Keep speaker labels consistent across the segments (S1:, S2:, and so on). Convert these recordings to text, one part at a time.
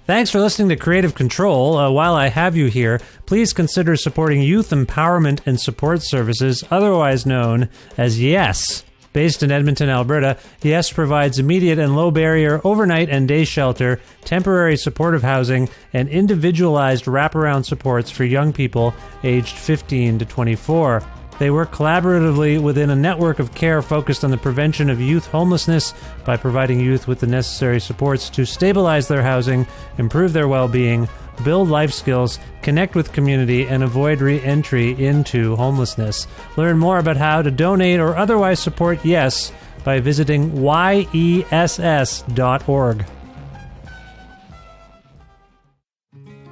S1: Thanks for listening to Creative Control. While I have you here, please consider supporting Youth Empowerment and Support Services, otherwise known as YES. Based in Edmonton, Alberta, YES provides immediate and low-barrier overnight and day shelter, temporary supportive housing, and individualized wraparound supports for young people aged 15 to 24. They work collaboratively within a network of care focused on the prevention of youth homelessness by providing youth with the necessary supports to stabilize their housing, improve their well-being, build life skills, connect with community, and avoid re-entry into homelessness. Learn more about how to donate or otherwise support YES by visiting yess.org.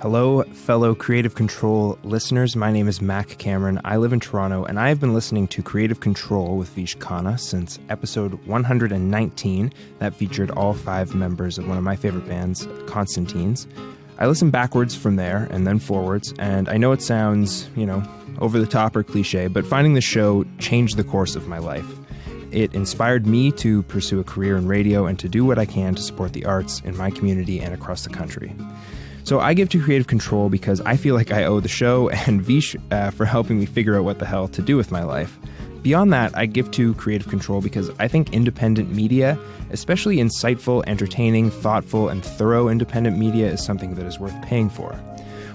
S2: Hello, fellow Creative Control listeners. My name is Mac Cameron. I live in Toronto, and I have been listening to Creative Control with Vish Khanna since episode 119. That featured all 5 members of one of my favorite bands, Constantines. I listened backwards from there and then forwards, and I know it sounds, over the top or cliche, but finding the show changed the course of my life. It inspired me to pursue a career in radio and to do what I can to support the arts in my community and across the country. So I give to Creative Control because I feel like I owe the show and Vish for helping me figure out what the hell to do with my life. Beyond that, I give to Creative Control because I think independent media, especially insightful, entertaining, thoughtful, and thorough independent media, is something that is worth paying for.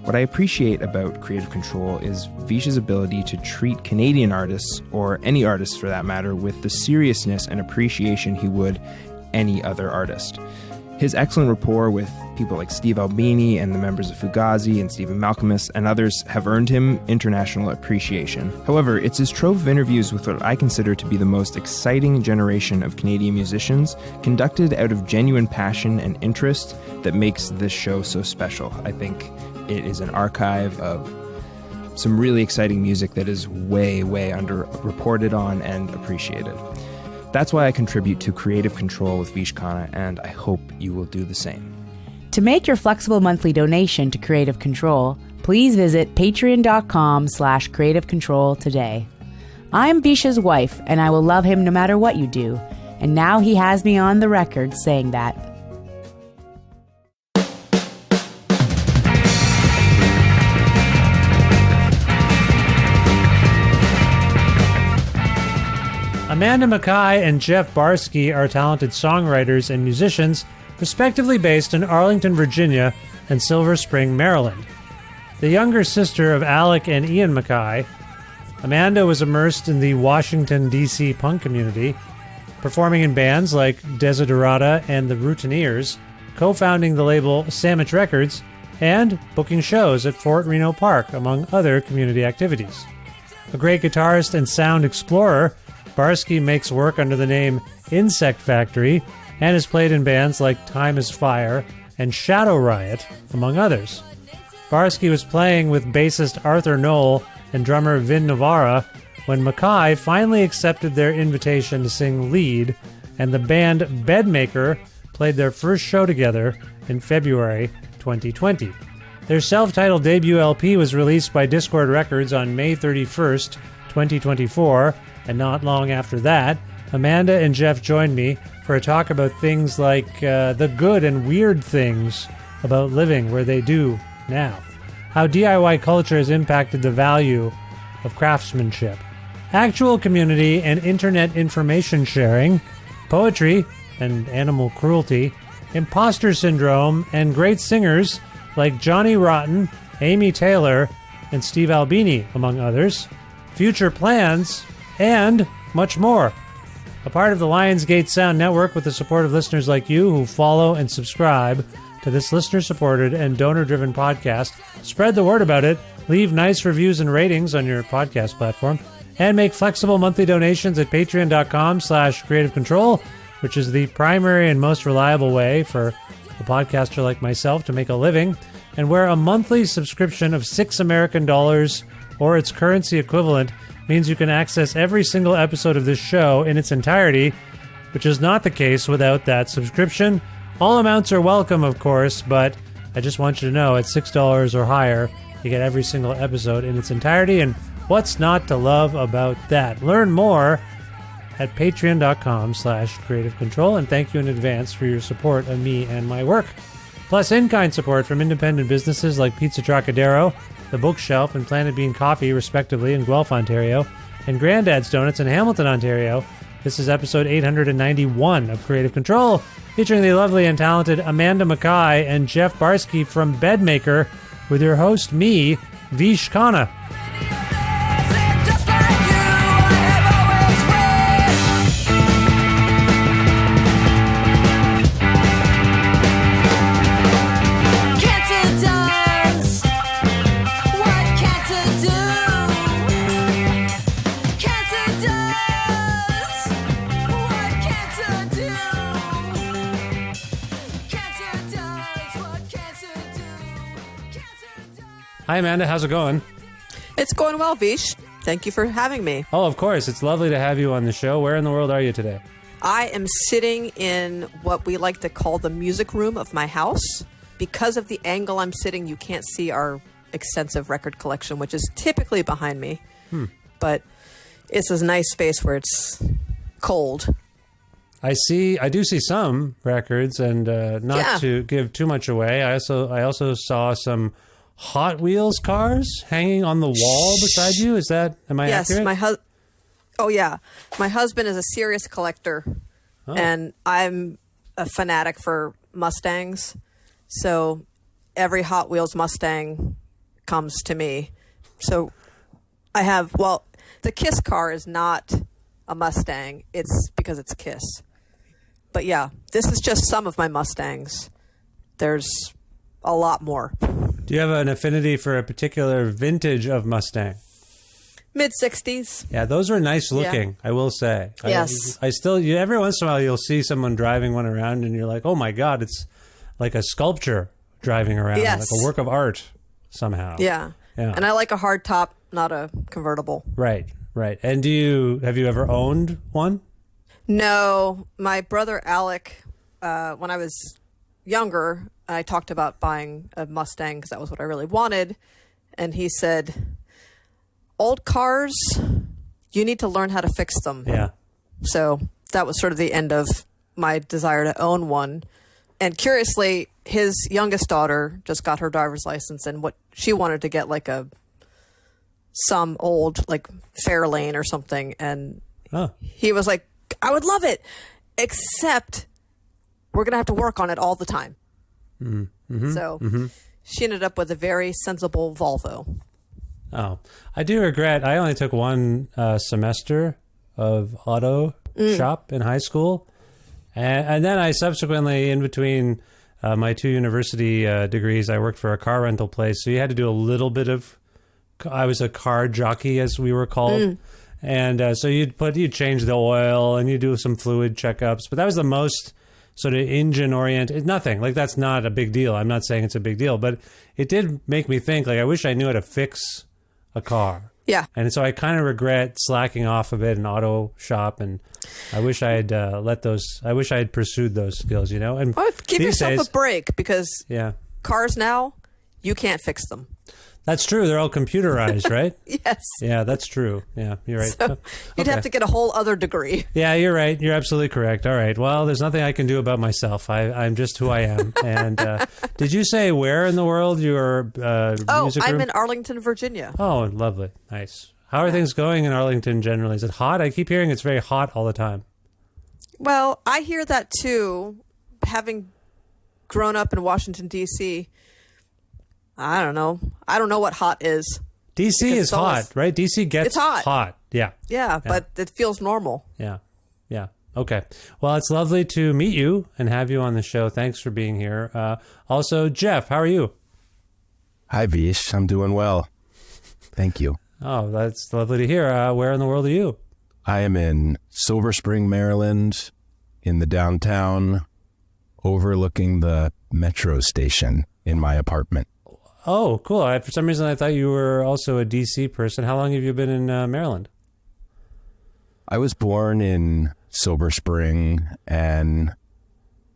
S2: What I appreciate about Creative Control is Vish's ability to treat Canadian artists, or any artists for that matter, with the seriousness and appreciation he would any other artist. His excellent rapport with people like Steve Albini and the members of Fugazi and Stephen Malcolmus and others have earned him international appreciation. However, it's his trove of interviews with what I consider to be the most exciting generation of Canadian musicians, conducted out of genuine passion and interest, that makes this show so special. I think it is an archive of some really exciting music that is way, way underreported on and appreciated. That's why I contribute to Creative Control with Vish Khanna, and I hope you will do the same.
S3: To make your flexible monthly donation to Creative Control, please visit patreon.com/Creative Control today. I'm Vish's wife, and I will love him no matter what you do. And now he has me on the record saying that.
S1: Amanda MacKaye and Jeff Barsky are talented songwriters and musicians, respectively based in Arlington, Virginia and Silver Spring, Maryland. The younger sister of Alec and Ian MacKaye, Amanda was immersed in the Washington, D.C. punk community, performing in bands like Desiderata and the Routineers, co-founding the label Sandwich Records, and booking shows at Fort Reno Park, among other community activities. A great guitarist and sound explorer, Barsky makes work under the name Insect Factory and has played in bands like Time is Fire and Shadow Riot, among others. Barsky was playing with bassist Arthur Knoll and drummer Vin Navarra when MacKaye finally accepted their invitation to sing lead, and the band Bedmaker played their first show together in February 2020. Their self-titled debut LP was released by Discord Records on May 31st, 2024, and not long after that, Amanda and Jeff joined me for a talk about things like the good and weird things about living where they do now, how DIY culture has impacted the value of craftsmanship, actual community and internet information sharing, poetry and animal cruelty, imposter syndrome, and great singers like Johnny Rotten, Amy Taylor, and Steve Albini, among others, future plans, and much more. A part of the Lionsgate Sound Network with the support of listeners like you who follow and subscribe to this listener-supported and donor-driven podcast. Spread the word about it, leave nice reviews and ratings on your podcast platform, and make flexible monthly donations at patreon.com/Creative Control, which is the primary and most reliable way for a podcaster like myself to make a living, and where a monthly subscription of $6 American or its currency equivalent means you can access every single episode of this show in its entirety, which is not the case without that subscription. All amounts are welcome, of course, but I just want you to know at $6 or higher, you get every single episode in its entirety, and what's not to love about that? Learn more at patreon.com/creative control, and thank you in advance for your support of me and my work. Plus, in-kind support from independent businesses like Pizza Trocadero, The Bookshelf, and Planet Bean Coffee, respectively, in Guelph, Ontario, and Granddad's Donuts in Hamilton, Ontario. This is episode 891 of Creative Control, featuring the lovely and talented Amanda MacKaye and Jeff Barsky from Bedmaker, with your host, me, Vish Khanna. Hi, Amanda. How's it going?
S4: It's going well, Vish. Thank you for having me.
S1: Oh, of course. It's lovely to have you on the show. Where in the world are you today?
S4: I am sitting in what we like to call the music room of my house. Because of the angle I'm sitting, you can't see our extensive record collection, which is typically behind me. But it's a nice space where it's cold.
S1: I do see some records, and not to give too much away, I also saw some Hot Wheels cars hanging on the wall beside you. Am I accurate?
S4: Yes, my husband is a serious collector, and I'm a fanatic for Mustangs. So every Hot Wheels Mustang comes to me. So I have, the Kiss car is not a Mustang. It's because it's Kiss. But yeah, this is just some of my Mustangs. There's a lot more.
S1: Do you have an affinity for a particular vintage of Mustang?
S4: Mid-60s.
S1: Yeah, those are nice looking, I will say.
S4: Yes.
S1: Every once in a while you'll see someone driving one around and you're like, oh my God, it's like a sculpture driving around, like a work of art somehow.
S4: Yeah. And I like a hard top, not a convertible.
S1: Right. And have you ever owned one?
S4: No. My brother Alec, when I was younger, I talked about buying a Mustang because that was what I really wanted. And he said, old cars, you need to learn how to fix them.
S1: Yeah.
S4: So that was sort of the end of my desire to own one. And curiously, his youngest daughter just got her driver's license, and what she wanted to get like some old like Fairlane or something. And he was like, I would love it, except we're going to have to work on it all the time. She ended up with a very sensible Volvo.
S1: Oh, I do regret. I only took one semester of auto shop in high school. And then I subsequently, in between my two university degrees, I worked for a car rental place. So you had to do a little bit of, I was a car jockey, as we were called. And so you'd change the oil and you do some fluid checkups. But that was the most sort of engine-oriented, nothing. Like, that's not a big deal. I'm not saying it's a big deal. But it did make me think, like, I wish I knew how to fix a car.
S4: Yeah.
S1: And so I kind of regret slacking off a bit in auto shop, and I wish I had I wish I had pursued those skills, you know? And
S4: give yourself a break, because
S1: yeah,
S4: cars now, you can't fix them.
S1: That's true. They're all computerized, right?
S4: Yes.
S1: Yeah, that's true. Yeah, you're right.
S4: So you'd have to get a whole other degree.
S1: Yeah, you're right. You're absolutely correct. All right. Well, there's nothing I can do about myself. I'm just who I am. And did you say where in the world your music room?
S4: I'm in Arlington, Virginia.
S1: Oh, lovely. Nice. How are things going in Arlington generally? Is it hot? I keep hearing it's very hot all the time.
S4: Well, I hear that too. Having grown up in Washington, D.C., I don't know. I don't know what hot is.
S1: DC is hot, right? DC gets hot. Yeah.
S4: Yeah, but it feels normal.
S1: Yeah. Okay. Well, it's lovely to meet you and have you on the show. Thanks for being here. Also, Jeff, how are you?
S5: Hi, Vish. I'm doing well. Thank you.
S1: Oh, that's lovely to hear. Where in the world are you?
S5: I am in Silver Spring, Maryland, in the downtown, overlooking the metro station in my apartment.
S1: Oh, cool. For some reason, I thought you were also a DC person. How long have you been in Maryland?
S5: I was born in Silver Spring, and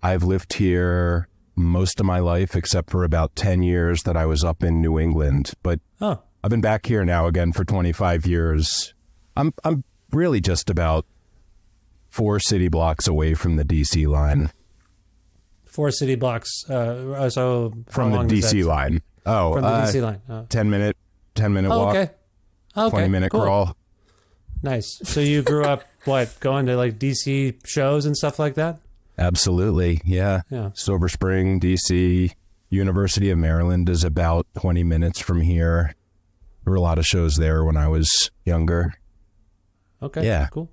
S5: I've lived here most of my life, except for about 10 years that I was up in New England. But I've been back here now again for 25 years. I'm really just about 4 city blocks away from the DC line.
S1: 4 city blocks. So
S5: from the DC line. Oh,
S1: from the DC line.
S5: 10 minute walk.
S1: Okay.
S5: 20-minute
S1: cool.
S5: crawl.
S1: Nice. So you grew up, going to like DC shows and stuff like that?
S5: Absolutely. Yeah. Silver Spring, DC. University of Maryland is about 20 minutes from here. There were a lot of shows there when I was younger.
S1: Okay.
S5: Yeah.
S1: Cool.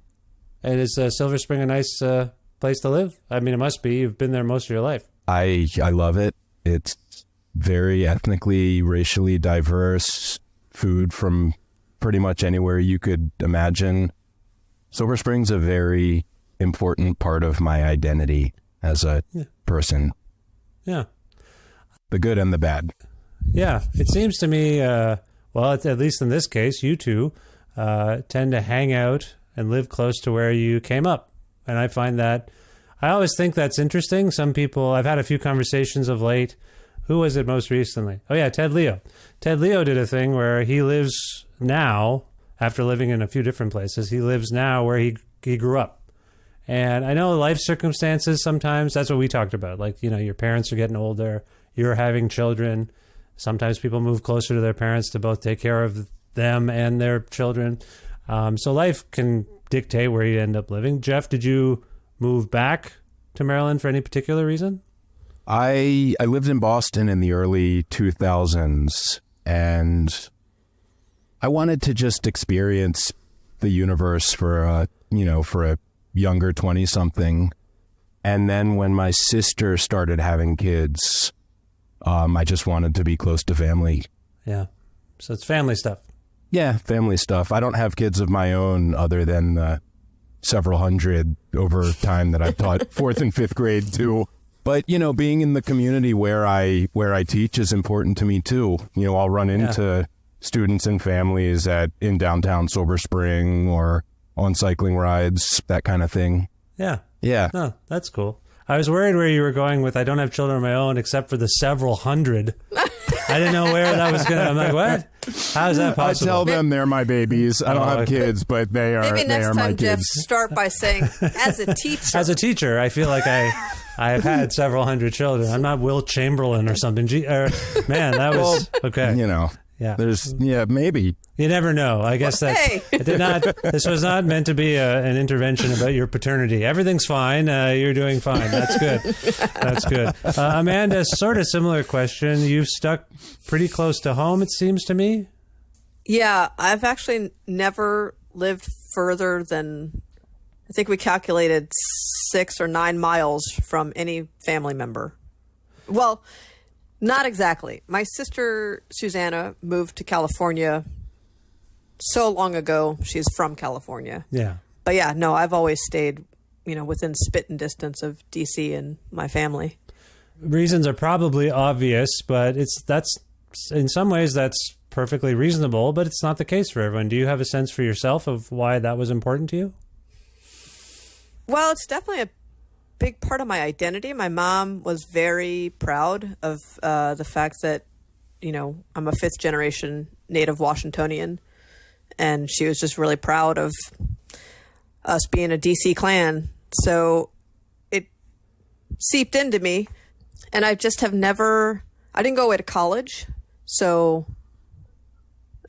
S1: And is Silver Spring a nice place to live? I mean, it must be. You've been there most of your life.
S5: I love it. It's very ethnically, racially diverse. Food from pretty much anywhere you could imagine. Silver Spring's a very important part of my identity as a person.
S1: Yeah.
S5: The good and the bad.
S1: Yeah. It seems to me, at least in this case, you two tend to hang out and live close to where you came up. And I find that, I always think that's interesting. Some people, I've had a few conversations of late. Who was it most recently? Oh, yeah, Ted Leo. Ted Leo did a thing where he lives now, after living in a few different places, he lives now where he grew up. And I know life circumstances sometimes, that's what we talked about. Like, your parents are getting older, you're having children. Sometimes people move closer to their parents to both take care of them and their children. So life can dictate where you end up living. Jeff, did you move back to Maryland for any particular reason?
S5: I lived in Boston in the early 2000s, and I wanted to just experience the universe for a younger 20-something. And then when my sister started having kids, I just wanted to be close to family.
S1: Yeah. So it's family stuff.
S5: Yeah, family stuff. I don't have kids of my own other than the several hundred over time that I've taught 4th and 5th grade too. But, being in the community where I teach is important to me too. I'll run into students and families in downtown Silver Spring or on cycling rides, that kind of thing.
S1: Yeah.
S5: Yeah.
S1: No, that's cool. I was worried where you were going with, I don't have children of my own except for the several hundred. I didn't know where that was going to, I'm like, what? How is that possible?
S5: I tell them they're my babies. I don't have kids, but they are my kids.
S4: Maybe next time, Jeff, start by saying, as a teacher.
S1: As a teacher, I feel like I have had several hundred children. I'm not Will Chamberlain or something. Man, that was, okay.
S5: Yeah. Maybe.
S1: You never know. I guess this was not meant to be an intervention about your paternity. Everything's fine. You're doing fine. That's good. That's good. Amanda, sort of similar question. You've stuck pretty close to home, it seems to me.
S4: Yeah, I've actually never lived further than, I think we calculated 6 or 9 miles from any family member. Well, not exactly. My sister, Susanna, moved to California so long ago. She's from California.
S1: Yeah.
S4: But yeah, no, I've always stayed, within spitting distance of DC and my family.
S1: Reasons are probably obvious, but that's in some ways that's perfectly reasonable, but it's not the case for everyone. Do you have a sense for yourself of why that was important to you?
S4: Well, it's definitely a big part of my identity. My mom was very proud of the fact that, I'm a 5th generation native Washingtonian, and she was just really proud of us being a DC clan. So it seeped into me, and I just have never, I didn't go away to college. So,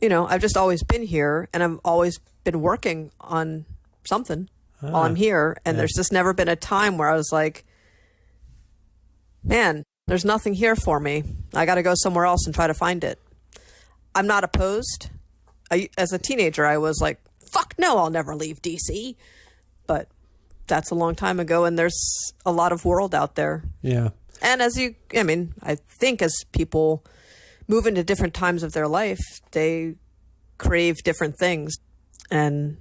S4: I've just always been here, and I've always been working on something while I'm here. And there's just never been a time where I was like, man, there's nothing here for me. I got to go somewhere else and try to find it. I'm not opposed. As a teenager, I was like, fuck no, I'll never leave DC. But that's a long time ago, and there's a lot of world out there.
S1: Yeah.
S4: And I think as people move into different times of their life, they crave different things. And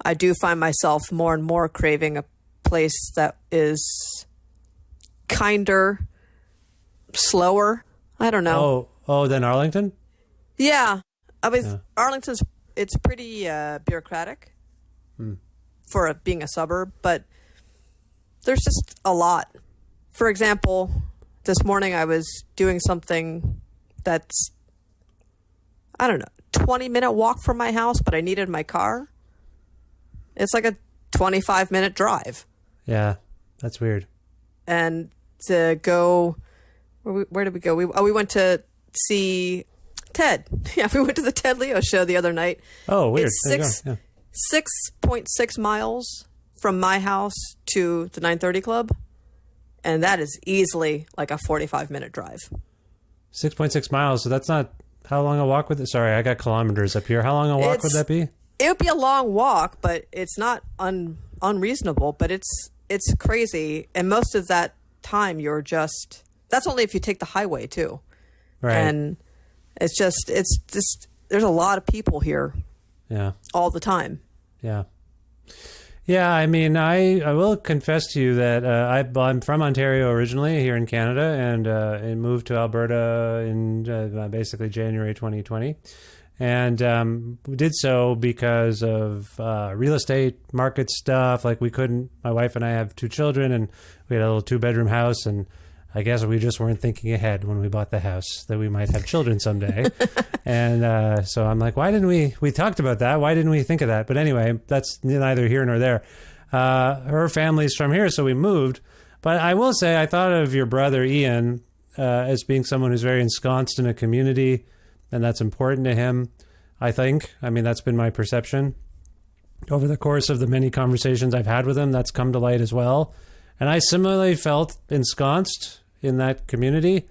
S4: I do find myself more and more craving a place that is kinder, slower. I don't know.
S1: Oh, then Arlington?
S4: Yeah. Arlington's, it's pretty bureaucratic for being a suburb, but there's just a lot. For example, this morning I was doing something that's, 20-minute walk from my house, but I needed my car. It's like a 25-minute drive.
S1: Yeah, that's weird.
S4: And to go, where did we go? We went to see Ted. Yeah, we went to the Ted Leo show the other night.
S1: Oh, weird.
S4: It's 6.6 miles from my house to the 930 Club. And that is easily like a 45-minute drive.
S1: 6.6 miles. So that's not, how long a walk would it? Sorry, I got kilometers up here. How long a walk would that be?
S4: It would be a long walk, but it's not unreasonable, but it's crazy. And most of that time that's only if you take the highway too.
S1: Right.
S4: And it's just there's a lot of people here.
S1: Yeah.
S4: All the time.
S1: Yeah. Yeah, I mean, I will confess to you that I'm from Ontario originally, here in Canada, and moved to Alberta in basically January 2020. And we did so because of real estate market stuff. Like my wife and I have 2 children, and we had a little 2-bedroom house, and I guess we just weren't thinking ahead when we bought the house that we might have children someday. And so I'm like, why didn't we talked about that? Why didn't we think of that? But anyway, that's neither here nor there. Her family's from here, so we moved. But I will say, I thought of your brother, Ian, as being someone who's very ensconced in a community, and that's important to him, I think. I mean, that's been my perception. Over the course of the many conversations I've had with him, that's come to light as well. And I similarly felt ensconced in that community,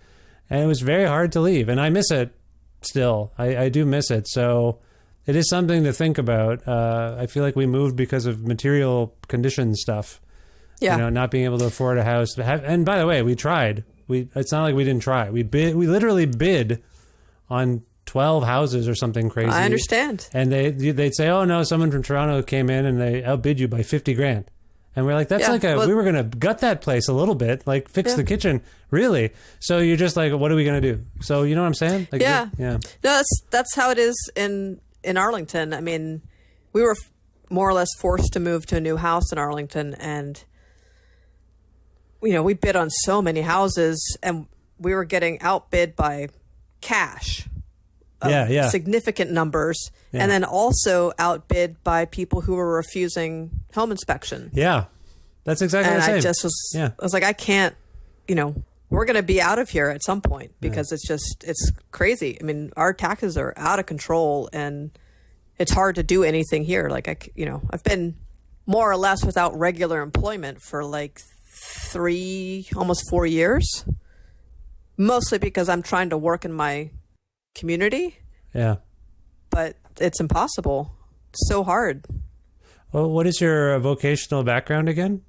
S1: and it was very hard to leave. And I miss it still. I do miss it. So it is something to think about. I feel like we moved because of material condition stuff.
S4: Yeah.
S1: Not being able to afford a house. And by the way, we tried. It's not like we didn't try. We literally bid on 12 houses or something crazy.
S4: I understand.
S1: And they'd say, oh no, someone from Toronto came in and they outbid you by 50 grand. And we're like, that's we were going to gut that place a little bit, like fix the kitchen, really. So you're just like, what are we going to do? So you know what I'm saying? Like,
S4: yeah.
S1: Yeah.
S4: No, that's how it is in Arlington. I mean, we were more or less forced to move to a new house in Arlington, and we bid on so many houses, and we were getting outbid by cash. Significant numbers, and then also outbid by people who were refusing home inspection.
S1: Yeah, that's exactly the same.
S4: And I just was like, I can't, we're going to be out of here at some point because it's crazy. I mean, our taxes are out of control, and it's hard to do anything here. Like I've been more or less without regular employment for like 3, almost 4 years, mostly because I'm trying to work in my community.
S1: Yeah.
S4: But it's impossible. It's so hard.
S1: Well, what is your vocational background again?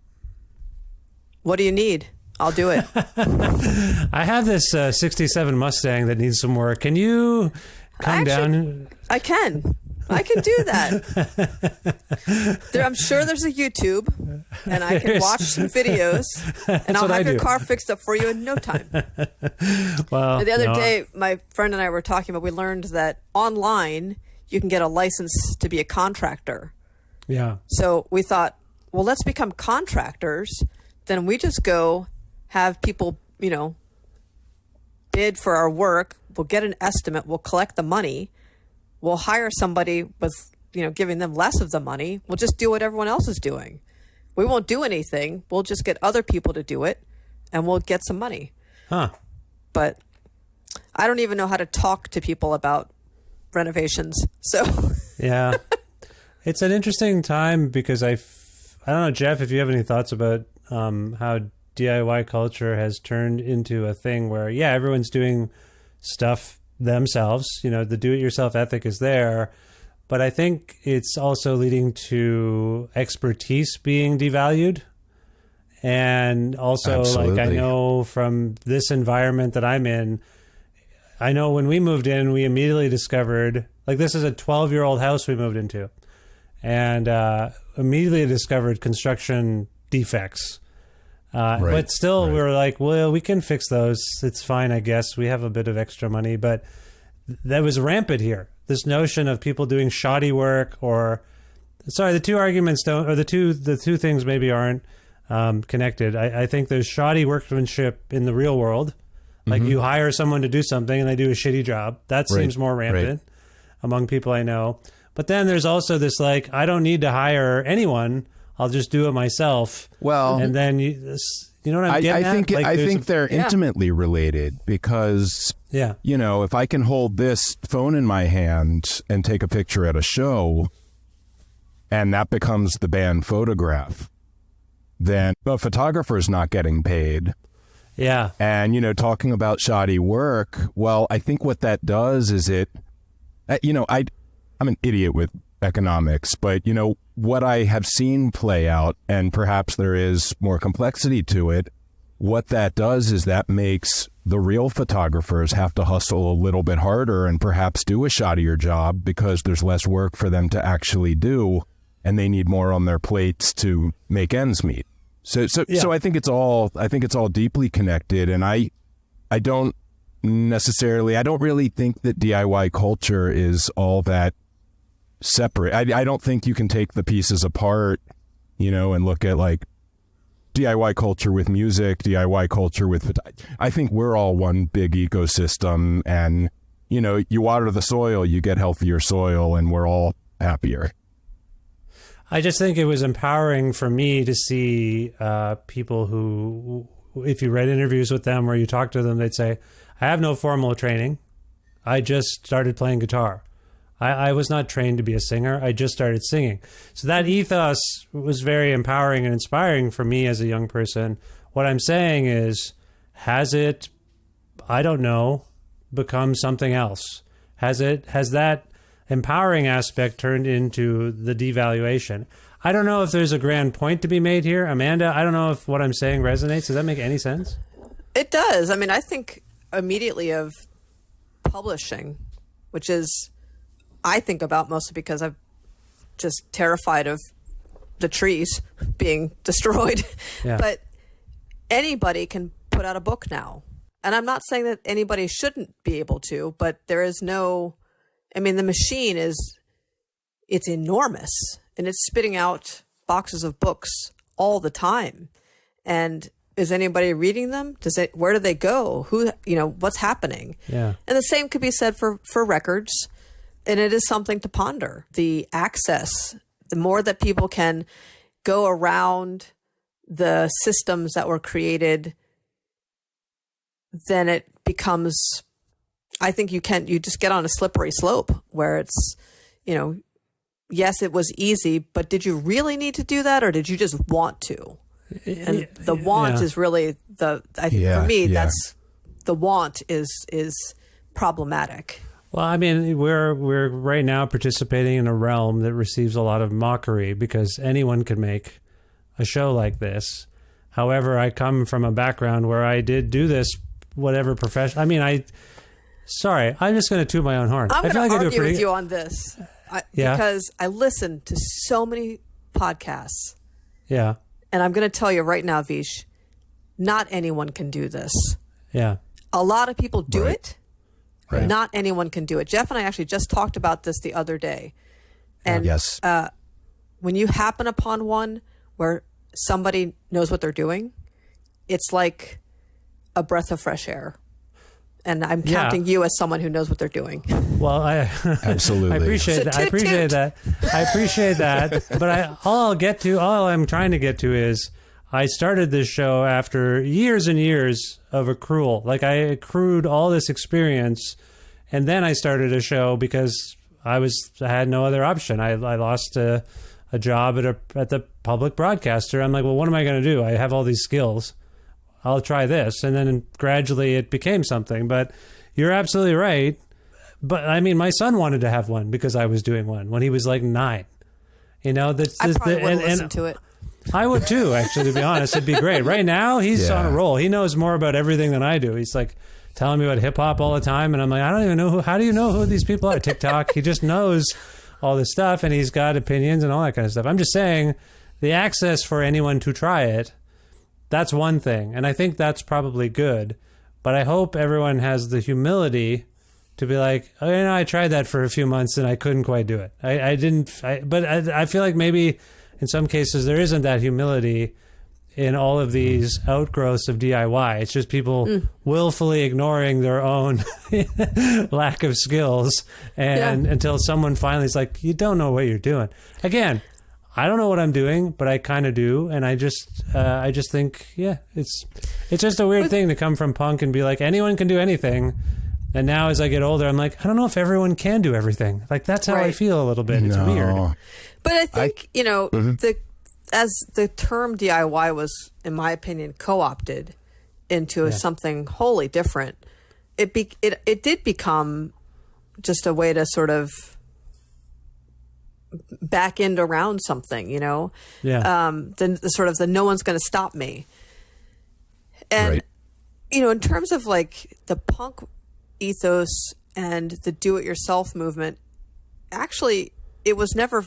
S4: What do you need? I'll do it.
S1: I have this 67 Mustang that needs some work. Can you come down?
S4: I can do that. I'm sure there's a YouTube, and I can watch some videos, and I'll have your car fixed up for you in no time.
S1: Well,
S4: the other day, my friend and I were talking about, we learned that online you can get a license to be a contractor.
S1: Yeah.
S4: So we thought, well, let's become contractors. Then we just go have people, bid for our work. We'll get an estimate. We'll collect the money. We'll hire somebody with, giving them less of the money. We'll just do what everyone else is doing. We won't do anything. We'll just get other people to do it, and we'll get some money.
S1: Huh.
S4: But I don't even know how to talk to people about renovations. So
S1: yeah, it's an interesting time because I don't know, Jeff, if you have any thoughts about how DIY culture has turned into a thing where, everyone's doing stuff themselves, the do-it-yourself ethic is there, but I think it's also leading to expertise being devalued. And also,
S5: Absolutely.
S1: like, I know from this environment that I'm in, I know when we moved in, we immediately discovered, like, this is a 12-year-old house we moved into, and immediately discovered construction defects. But still, we were like, well, we can fix those. It's fine, I guess. We have a bit of extra money. But that was rampant here. This notion of people doing shoddy work the two arguments don't, or the two things maybe aren't connected. I think there's shoddy workmanship in the real world. Like you hire someone to do something and they do a shitty job. That seems more rampant among people I know. But then there's also this, like, I don't need to hire anyone. I'll just do it myself.
S5: Well,
S1: and then you know what I'm getting at?
S5: I think they're intimately related because, you know, if I can hold this phone in my hand and take a picture at a show and that becomes the band photograph, then a photographer's not getting paid.
S1: Yeah.
S5: And, you know, talking about shoddy work, well, I think what that does is it, you know, I'm an idiot with economics, but, you know, what I have seen play out, and perhaps there is more complexity to it, what that does is that makes the real photographers have to hustle a little bit harder and perhaps do a shoddier job because there's less work for them to actually do, and they need more on their plates to make ends meet. So I think it's all deeply connected, and I don't really think that DIY culture is all that separate. I don't think you can take the pieces apart, you know, and look at like DIY culture with music, DIY culture with, I think we're all one big ecosystem, and, you know, you water the soil, you get healthier soil, and we're all happier.
S1: I just think it was empowering for me to see people who, if you read interviews with them or you talk to them, they'd say, I have no formal training. I just started playing guitar. I was not trained to be a singer. I just started singing. So that ethos was very empowering and inspiring for me as a young person. What I'm saying is, has it, I don't know, become something else? Has that empowering aspect turned into the devaluation? I don't know if there's a grand point to be made here. Amanda, I don't know if what I'm saying resonates. Does that make any sense?
S4: It does. I mean, I think immediately of publishing, which is, I think about mostly because I'm just terrified of the trees being destroyed.
S1: Yeah.
S4: But anybody can put out a book now. And I'm not saying that anybody shouldn't be able to, but there is no, I mean, the machine it's enormous, and it's spitting out boxes of books all the time. And is anybody reading them? Where do they go? Who, you know, what's happening?
S1: Yeah.
S4: And the same could be said for records. And it is something to ponder. The access, the more that people can go around the systems that were created, then it becomes, I think you just get on a slippery slope where it's, you know, yes, it was easy, but did you really need to do that, or did you just want to? And the want is really I think for me, that's the want is problematic.
S1: Well, I mean, we're right now participating in a realm that receives a lot of mockery because anyone could make a show like this. However, I come from a background where I did do this, whatever profession. I mean, I'm just going to toot my own horn.
S4: I'm going to argue with you on this because I listen to so many podcasts.
S1: Yeah.
S4: And I'm going to tell you right now, Vish, not anyone can do this.
S1: Yeah.
S4: A lot of people do it.
S5: Right.
S4: Not anyone can do it. Jeff and I actually just talked about this the other day. And
S5: yes.
S4: When you happen upon one where somebody knows what they're doing, it's like a breath of fresh air. And I'm counting you as someone who knows what they're doing.
S1: Well,
S5: absolutely.
S1: I appreciate that. I appreciate that. But all I'm trying to get to is I started this show after years and years of accrual. Like, I accrued all this experience, and then I started a show because I had no other option. I lost a job at the public broadcaster. I'm like, well, what am I going to do? I have all these skills. I'll try this. And then gradually it became something. But you're absolutely right. But I mean, my son wanted to have one because I was doing one when he was like 9. You know,
S4: I probably would listen to it.
S1: I would too, actually, to be honest. It'd be great. Right now, he's on a roll. He knows more about everything than I do. He's like telling me about hip hop all the time. And I'm like, I don't even know how do you know who these people are? TikTok. He just knows all this stuff, and he's got opinions and all that kind of stuff. I'm just saying the access for anyone to try it, that's one thing. And I think that's probably good. But I hope everyone has the humility to be like, oh, you know, I tried that for a few months and I couldn't quite do it. But I feel like maybe in some cases there isn't that humility in all of these outgrowths of DIY. It's just people willfully ignoring their own lack of skills, and until someone finally is like, you don't know what you're doing. Again, I don't know what I'm doing, but I kind of do. And I just think, yeah, it's just a weird thing to come from punk and be like, anyone can do anything. And now as I get older, I'm like, I don't know if everyone can do everything. Like, that's how I feel a little bit. It's weird.
S4: But I think, as the term DIY was, in my opinion, co-opted into something wholly different, it did become just a way to sort of back end around something, the sort of the no one's going to stop me. And, in terms of like the punk ethos and the do-it-yourself movement, actually, it was never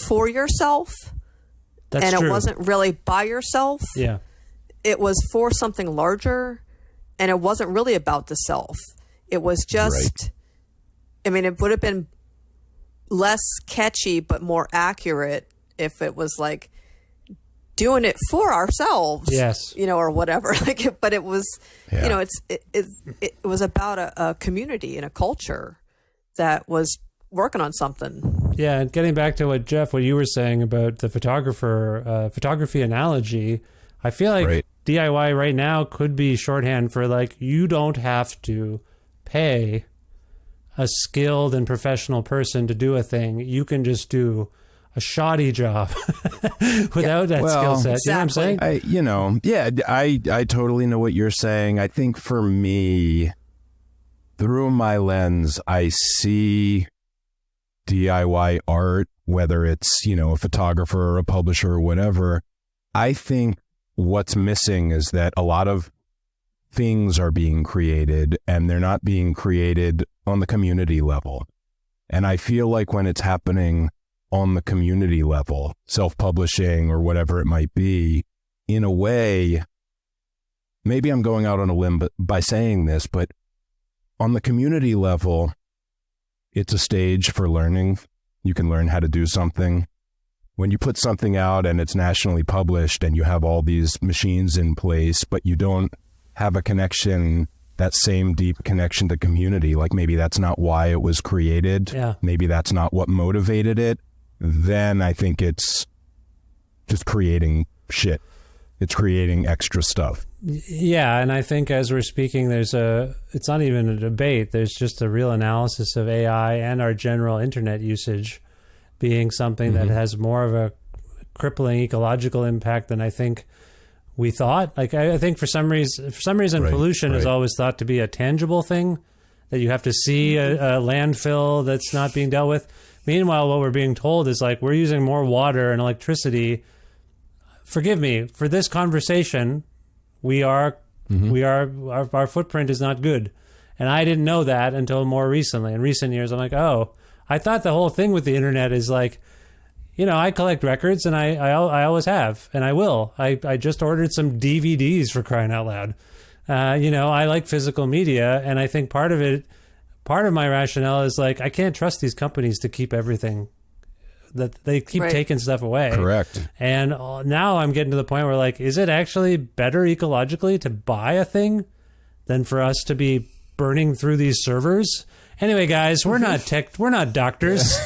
S4: for yourself.
S1: That's
S4: and
S1: true.
S4: It wasn't really by yourself.
S1: Yeah.
S4: It was for something larger, and it wasn't really about the self. It was just, I mean, it would have been less catchy but more accurate if it was like doing it for ourselves.
S1: Yes.
S4: Or whatever. But it was, it was about a community and a culture that was working on something.
S1: Yeah, and getting back to what you were saying about the photography analogy, I feel like DIY right now could be shorthand for like, you don't have to pay a skilled and professional person to do a thing. You can just do a shoddy job without that skill set.
S4: Exactly.
S1: You know what I'm saying?
S5: I totally know what you're saying. I think for me, through my lens, I see DIY art, whether it's, a photographer or a publisher or whatever. I think what's missing is that a lot of things are being created and they're not being created on the community level. And I feel like when it's happening on the community level, self-publishing or whatever it might be, in a way, maybe I'm going out on a limb by saying this, but on the community level, it's a stage for learning. You can learn how to do something. When you put something out and it's nationally published and you have all these machines in place, but you don't have a connection, that same deep connection to community, like maybe that's not why it was created.
S1: Yeah.
S5: Maybe that's not what motivated it. Then I think it's just creating shit. It's creating extra stuff.
S1: Yeah, and I think as we're speaking, it's not even a debate. There's just a real analysis of AI and our general internet usage being something that has more of a crippling ecological impact than I think we thought. Like, I think for some reason, pollution is always thought to be a tangible thing, that you have to see a landfill that's not being dealt with. Meanwhile, what we're being told is like, we're using more water and electricity. Forgive me, for this conversation, our footprint is not good. And I didn't know that until more recently. In recent years, I'm like, oh, I thought the whole thing with the internet is like, I collect records and I always have, and I will. I just ordered some DVDs, for crying out loud. I like physical media, and I think part of my rationale is like, I can't trust these companies to keep everything, that they keep taking stuff away.
S5: Correct.
S1: And now I'm getting to the point where like, is it actually better ecologically to buy a thing than for us to be burning through these servers? Anyway, guys, we're not doctors.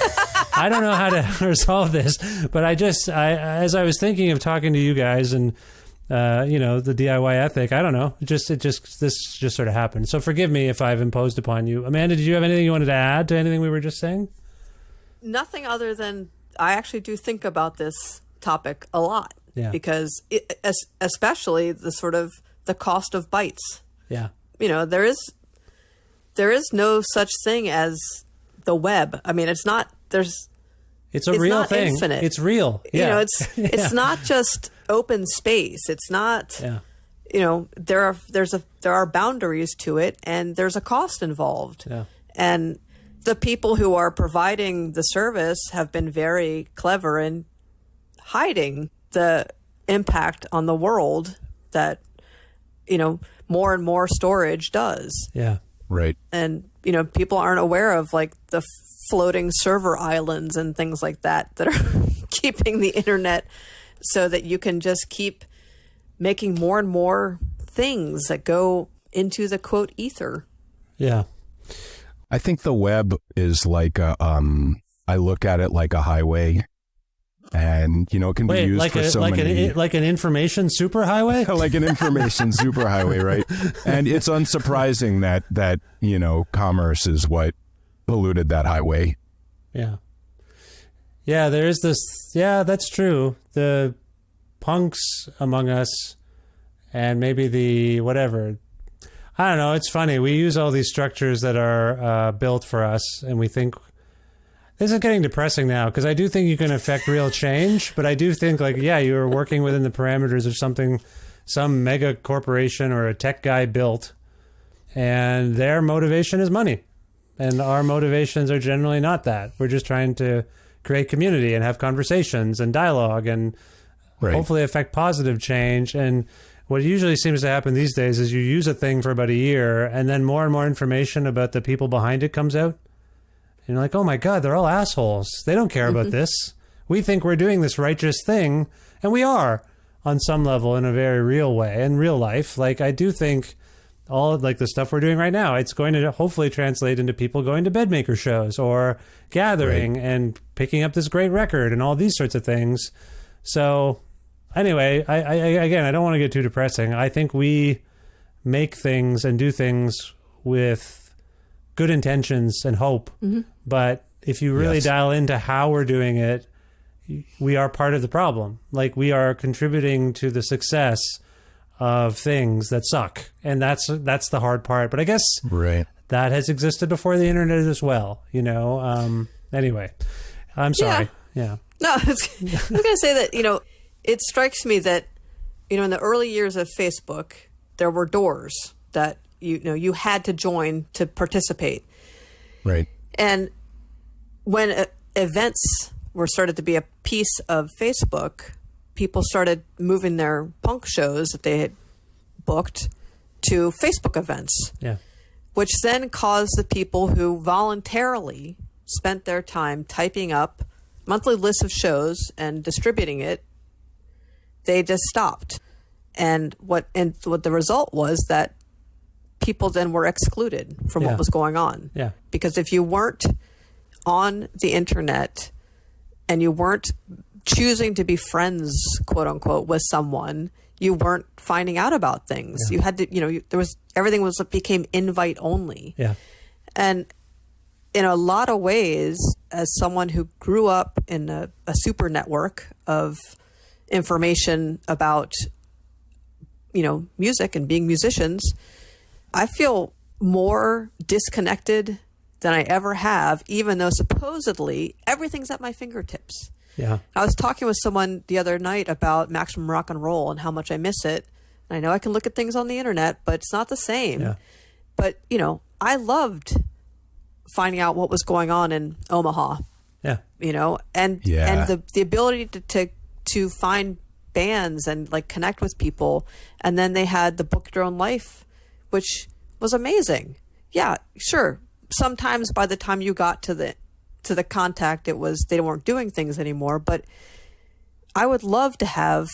S1: I don't know how to resolve this, but as I was thinking of talking to you guys and, the DIY ethic, I don't know. This just sort of happened. So forgive me if I've imposed upon you. Amanda, did you have anything you wanted to add to anything we were just saying?
S4: Nothing other than I actually do think about this topic a lot.
S1: Yeah.
S4: Because especially the sort of the cost of bytes.
S1: Yeah.
S4: There is no such thing as the web. I mean, it's not.
S1: It's a real thing.
S4: Infinite.
S1: It's real. Yeah.
S4: It's not just open space. It's not. Yeah. There are boundaries to it, and there's a cost involved.
S1: Yeah.
S4: And the people who are providing the service have been very clever in hiding the impact on the world that more and more storage does.
S1: Yeah.
S5: Right.
S4: And people aren't aware of like the floating server islands and things like that are keeping the internet so that you can just keep making more and more things that go into the quote ether.
S1: Yeah.
S5: I think the web is like I look at it like a highway. And, you know, it can be used for so many...
S1: like an information superhighway?
S5: Like an information superhighway, right? And it's unsurprising that, you know, commerce is what polluted that highway.
S1: Yeah. Yeah, there is this... Yeah, that's true. The punks among us and maybe the whatever... I don't know. It's funny. We use all these structures that are built for us, and we think... This is getting depressing now, because I do think you can affect real change, but I do think, like, yeah, you're working within the parameters of something some mega corporation or a tech guy built, and their motivation is money. And our motivations are generally not that. We're just trying to create community and have conversations and dialogue and hopefully affect positive change. And what usually seems to happen these days is you use a thing for about a year, and then more and more information about the people behind it comes out. And you're like, oh my God, they're all assholes. They don't care about this. We think we're doing this righteous thing, and we are on some level in a very real way, in real life. Like, I do think all of, like, the stuff we're doing right now, it's going to hopefully translate into people going to bedmaker shows or gathering and picking up this great record and all these sorts of things. So anyway, I again, I don't want to get too depressing. I think we make things and do things with good intentions and hope. But if you really dial into how we're doing it, we are part of the problem. Like, we are contributing to the success of things that suck. And that's the hard part. But I guess that has existed before the internet as well, you know? Anyway, I'm sorry. Yeah.
S4: No, I was going to say that, you know, it strikes me that, you know, in the early years of Facebook, there were doors that, you know, you had to join to participate.
S5: Right.
S4: And when events were started to be a piece of Facebook, people started moving their punk shows that they had booked to Facebook events.
S1: Yeah.
S4: Which then caused the people who voluntarily spent their time typing up monthly lists of shows and distributing it, they just stopped. And what the result was that people then were excluded from what was going on.
S1: Yeah.
S4: Because if you weren't on the internet and you weren't choosing to be friends, quote unquote, with someone, you weren't finding out about things. You had to, you know, everything became invite only.
S1: Yeah.
S4: And in a lot of ways, as someone who grew up in a super network of information about, you know, music and being musicians, I feel more disconnected than I ever have, even though supposedly everything's at my fingertips.
S1: Yeah.
S4: I was talking with someone the other night about Maximum Rock and Roll and how much I miss it. And I know I can look at things on the internet, but it's not the same.
S1: Yeah.
S4: But, you know, I loved finding out what was going on in Omaha.
S1: Yeah.
S4: You know, and the ability to find bands and, like, connect with people. And then they had the Book Your Own Life, which was amazing. Yeah, sure. Sometimes by the time you got to the contact, it was they weren't doing things anymore. But I would love to have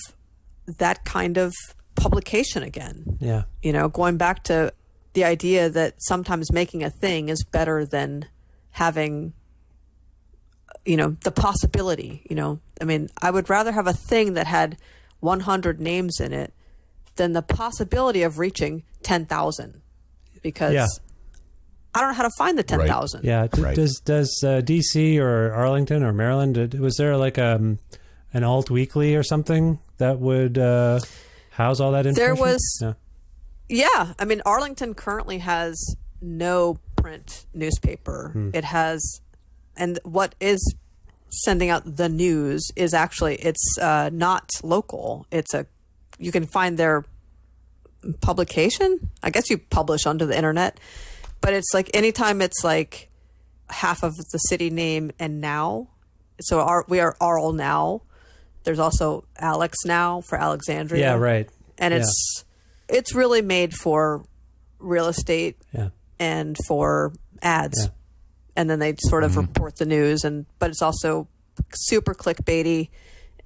S4: that kind of publication again.
S1: Yeah.
S4: You know, going back to the idea that sometimes making a thing is better than having, you know, the possibility, you know. I mean, I would rather have a thing that had 100 names in it than the possibility of reaching 10,000, because I don't know how to find the 10,000.
S1: Yeah. Does DC or Arlington or Maryland, was there like an alt weekly or something that would house all that information?
S4: There was. Yeah. I mean, Arlington currently has no print newspaper. It has, and what is sending out the news is actually, it's not local. You can find their publication. I guess you publish onto the internet, but it's like anytime it's like half of the city name and now. So we are Arl Now. There's also Alex Now for Alexandria.
S1: Yeah, right.
S4: And it's really made for real estate and for ads. Yeah. And then they sort of report the news, but it's also super clickbaity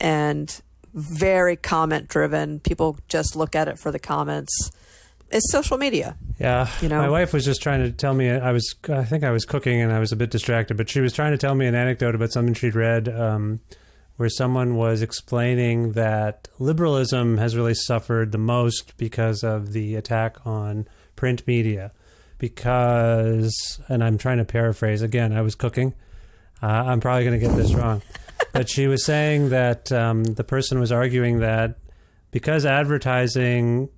S4: and very comment driven. People just look at it for the comments. It's social media.
S1: Yeah.
S4: You know,
S1: my wife was just trying to tell me, I think I was cooking and I was a bit distracted, but she was trying to tell me an anecdote about something she'd read where someone was explaining that liberalism has really suffered the most because of the attack on print media. Because, and I'm trying to paraphrase, again, I was cooking. I'm probably going to get this wrong. But she was saying that the person was arguing that because advertising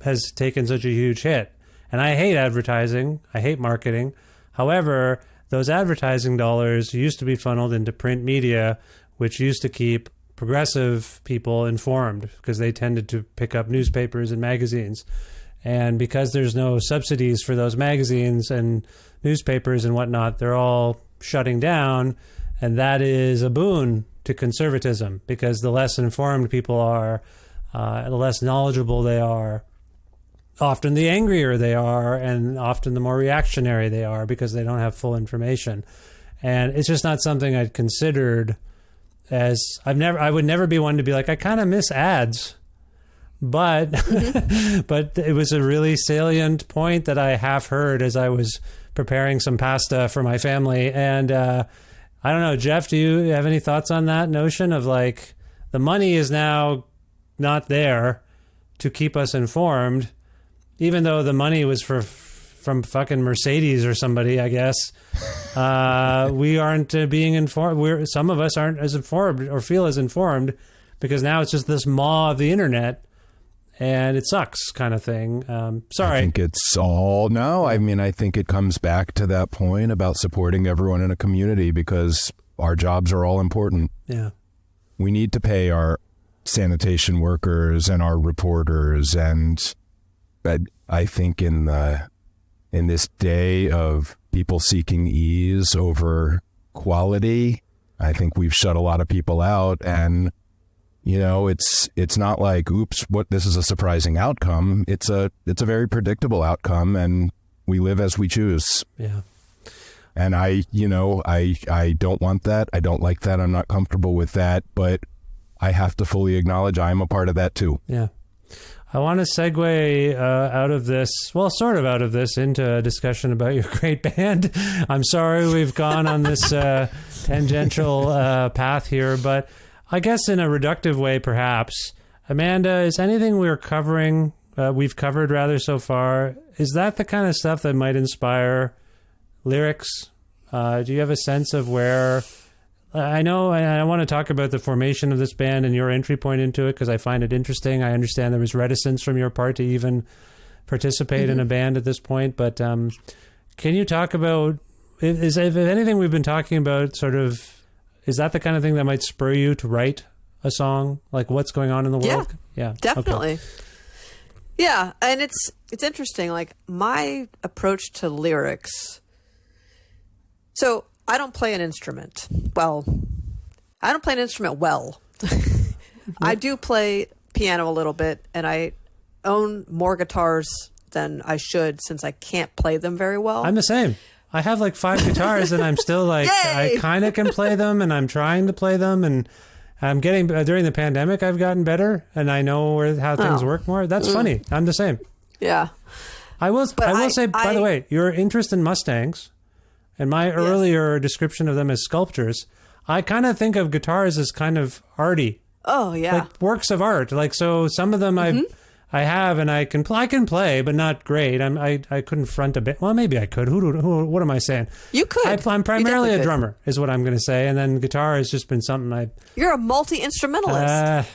S1: has taken such a huge hit, and I hate advertising, I hate marketing. However, those advertising dollars used to be funneled into print media, which used to keep progressive people informed because they tended to pick up newspapers and magazines. And because there's no subsidies for those magazines and newspapers and whatnot, they're all shutting down. And that is a boon to conservatism because the less informed people are, the less knowledgeable they are, often the angrier they are, and often the more reactionary they are because they don't have full information. And it's just not something I'd considered as I would never be one to be like, I kind of miss ads. But but it was a really salient point that I half heard as I was preparing some pasta for my family. And I don't know, Jeff, do you have any thoughts on that notion of like the money is now not there to keep us informed, even though the money was from fucking Mercedes or somebody, I guess. We aren't being informed. Some of us aren't as informed or feel as informed because now it's just this maw of the internet. And it sucks kind of thing. Sorry.
S5: I think it's all, no, I mean, I think it comes back to that point about supporting everyone in a community because our jobs are all important.
S1: Yeah.
S5: We need to pay our sanitation workers and our reporters. But I think in this day of people seeking ease over quality, I think we've shut a lot of people out. And you know, it's not like, oops, this is a surprising outcome. It's a very predictable outcome, and we live as we choose.
S1: Yeah.
S5: And I don't want that. I don't like that. I'm not comfortable with that, but I have to fully acknowledge I'm a part of that too.
S1: Yeah. I want to segue out of this, well, sort of out of this, into a discussion about your great band. I'm sorry we've gone on this tangential path here, but I guess in a reductive way, perhaps. Amanda, is anything we've covered rather so far, is that the kind of stuff that might inspire lyrics? Do you have a sense of where... I know I want to talk about the formation of this band and your entry point into it because I find it interesting. I understand there was reticence from your part to even participate in a band at this point, but can you talk about... if anything we've been talking about sort of... Is that the kind of thing that might spur you to write a song? Like what's going on in the world?
S4: Yeah, definitely. Okay. Yeah, and it's interesting. Like my approach to lyrics. So I don't play an instrument. Well, I don't play an instrument well. I do play piano a little bit, and I own more guitars than I should since I can't play them very well.
S1: I'm the same. I have like 5 guitars and I'm still like, I kind of can play them and I'm trying to play them and I'm getting, during the pandemic, I've gotten better and I know how things work more. That's funny. I'm the same.
S4: Yeah.
S1: I will say, by the way, your interest in Mustangs and my earlier description of them as sculptures, I kind of think of guitars as kind of arty.
S4: Oh, yeah.
S1: Like works of art. Like, so some of them I have, and I can play, but not great. I couldn't front a bit. Well, maybe I could. What am I saying?
S4: You could.
S1: I'm primarily a drummer, is what I'm going to say, and then guitar has just been something
S4: You're a multi-instrumentalist.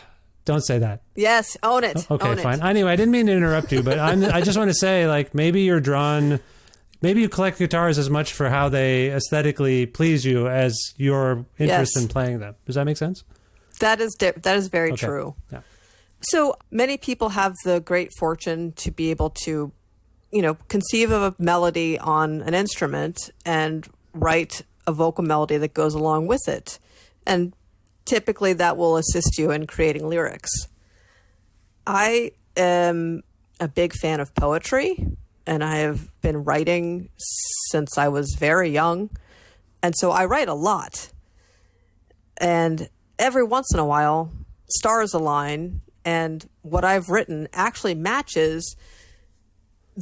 S1: Don't say that.
S4: Yes, own it.
S1: Okay,
S4: own
S1: fine.
S4: It.
S1: Anyway, I didn't mean to interrupt you, but I just want to say, like, maybe you're drawn. Maybe you collect guitars as much for how they aesthetically please you as your interest in playing them. Does that make sense?
S4: That is very true.
S1: Yeah.
S4: So many people have the great fortune to be able to, conceive of a melody on an instrument and write a vocal melody that goes along with it. And typically that will assist you in creating lyrics. I am a big fan of poetry, and I have been writing since I was very young. And so I write a lot. And every once in a while, stars align, and what I've written actually matches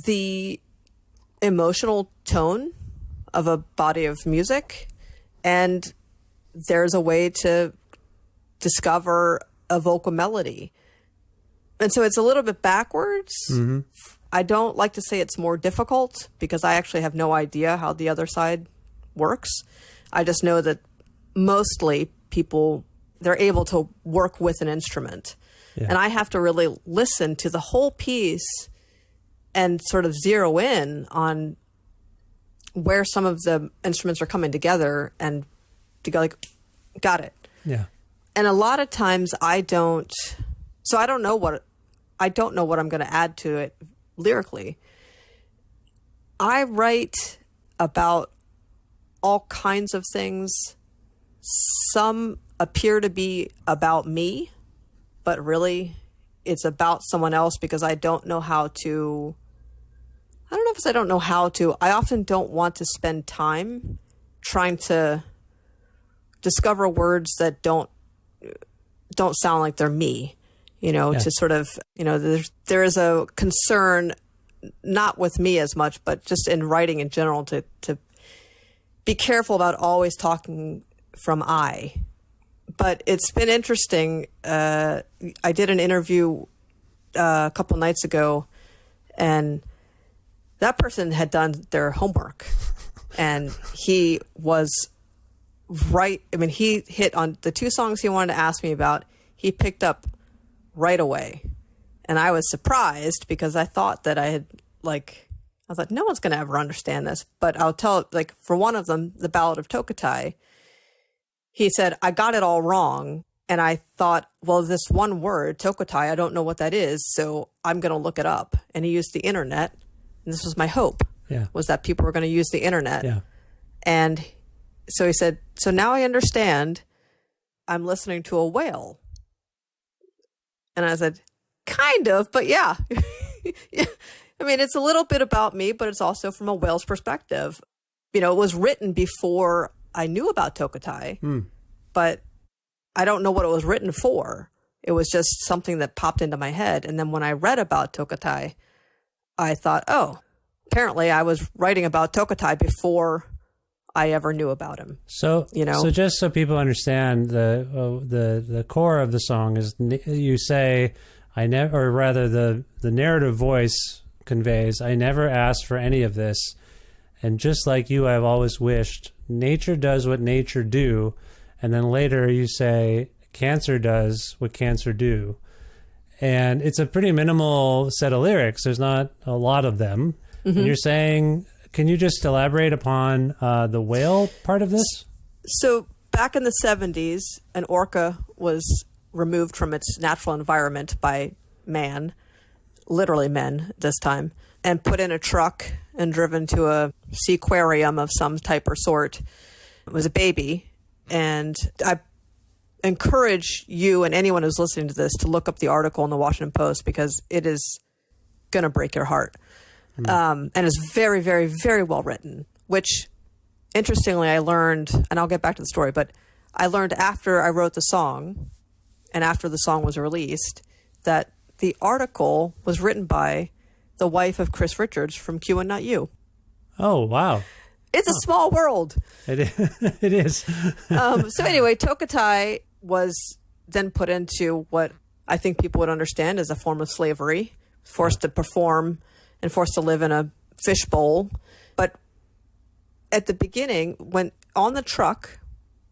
S4: the emotional tone of a body of music. And there's a way to discover a vocal melody. And so it's a little bit backwards. Mm-hmm. I don't like to say it's more difficult because I actually have no idea how the other side works. I just know that mostly people, they're able to work with an instrument. Yeah. And I have to really listen to the whole piece and sort of zero in on where some of the instruments are coming together and to go like, got it.
S1: Yeah.
S4: And a lot of times I don't know what I'm going to add to it lyrically. I write about all kinds of things. Some appear to be about me, but really it's about someone else because I don't know how to. I don't know if it's I don't know how to. I often don't want to spend time trying to discover words that don't sound like they're me, to sort of, there is a concern, not with me as much, but just in writing in general to be careful about always talking from I. But it's been interesting. I did an interview a couple nights ago, and that person had done their homework, and he was right. I mean, he hit on the two songs he wanted to ask me about. He picked up right away, and I was surprised because I thought that I was like, no one's going to ever understand this. But I'll tell, for one of them, the Ballad of Tokatai, he said, I got it all wrong. And I thought, well, this one word, Tokatai, I don't know what that is, so I'm going to look it up. And he used the internet. And this was my hope, was that people were going to use the internet.
S1: Yeah.
S4: And so he said, so now I understand I'm listening to a whale. And I said, kind of, but yeah. I mean, it's a little bit about me, but it's also from a whale's perspective. It was written before I knew about Tokatai, but I don't know what it was written for. It was just something that popped into my head. And then when I read about Tokatai, I thought, oh, apparently I was writing about Tokatai before I ever knew about him.
S1: So, so just so people understand, the core of the song is you say, the narrative voice conveys, I never asked for any of this. And just like you, I've always wished nature does what nature do. And then later you say, cancer does what cancer do. And it's a pretty minimal set of lyrics. There's not a lot of them. Mm-hmm. And you're saying, can you just elaborate upon the whale part of this?
S4: So back in the 70s, an orca was removed from its natural environment by man, literally men this time, and put in a truck and driven to a seaquarium of some type or sort. It was a baby. And I encourage you and anyone who's listening to this to look up the article in the Washington Post because it is going to break your heart. And it's very, very, very well written, which interestingly I learned, and I'll get back to the story, but I learned after I wrote the song and after the song was released that the article was written by the wife of Chris Richards from Q and Not You.
S1: Oh, wow.
S4: It's a small world.
S1: It is.
S4: So anyway, Tokatai was then put into what I think people would understand as a form of slavery, forced to perform and forced to live in a fishbowl. But at the beginning, when on the truck,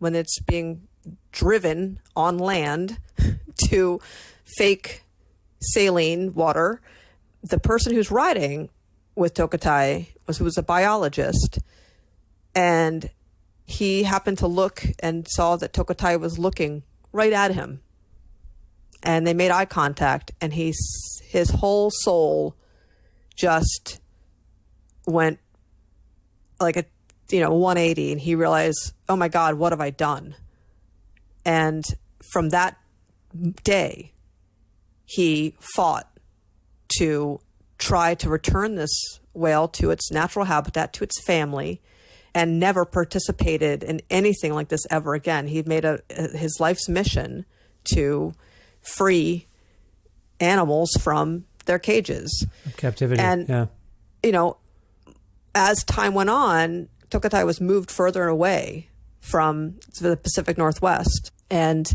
S4: when it's being driven on land to fake saline water, the person who's riding with Tokatai was a biologist. And he happened to look and saw that Tokatai was looking right at him. And they made eye contact, and his whole soul just went like a 180, and he realized, oh my God, what have I done? And from that day, he fought to try to return this whale to its natural habitat, to its family, and never participated in anything like this ever again. He made his life's mission to free animals from their cages.
S1: Captivity.
S4: And, as time went on, Tokatai was moved further away from the Pacific Northwest. And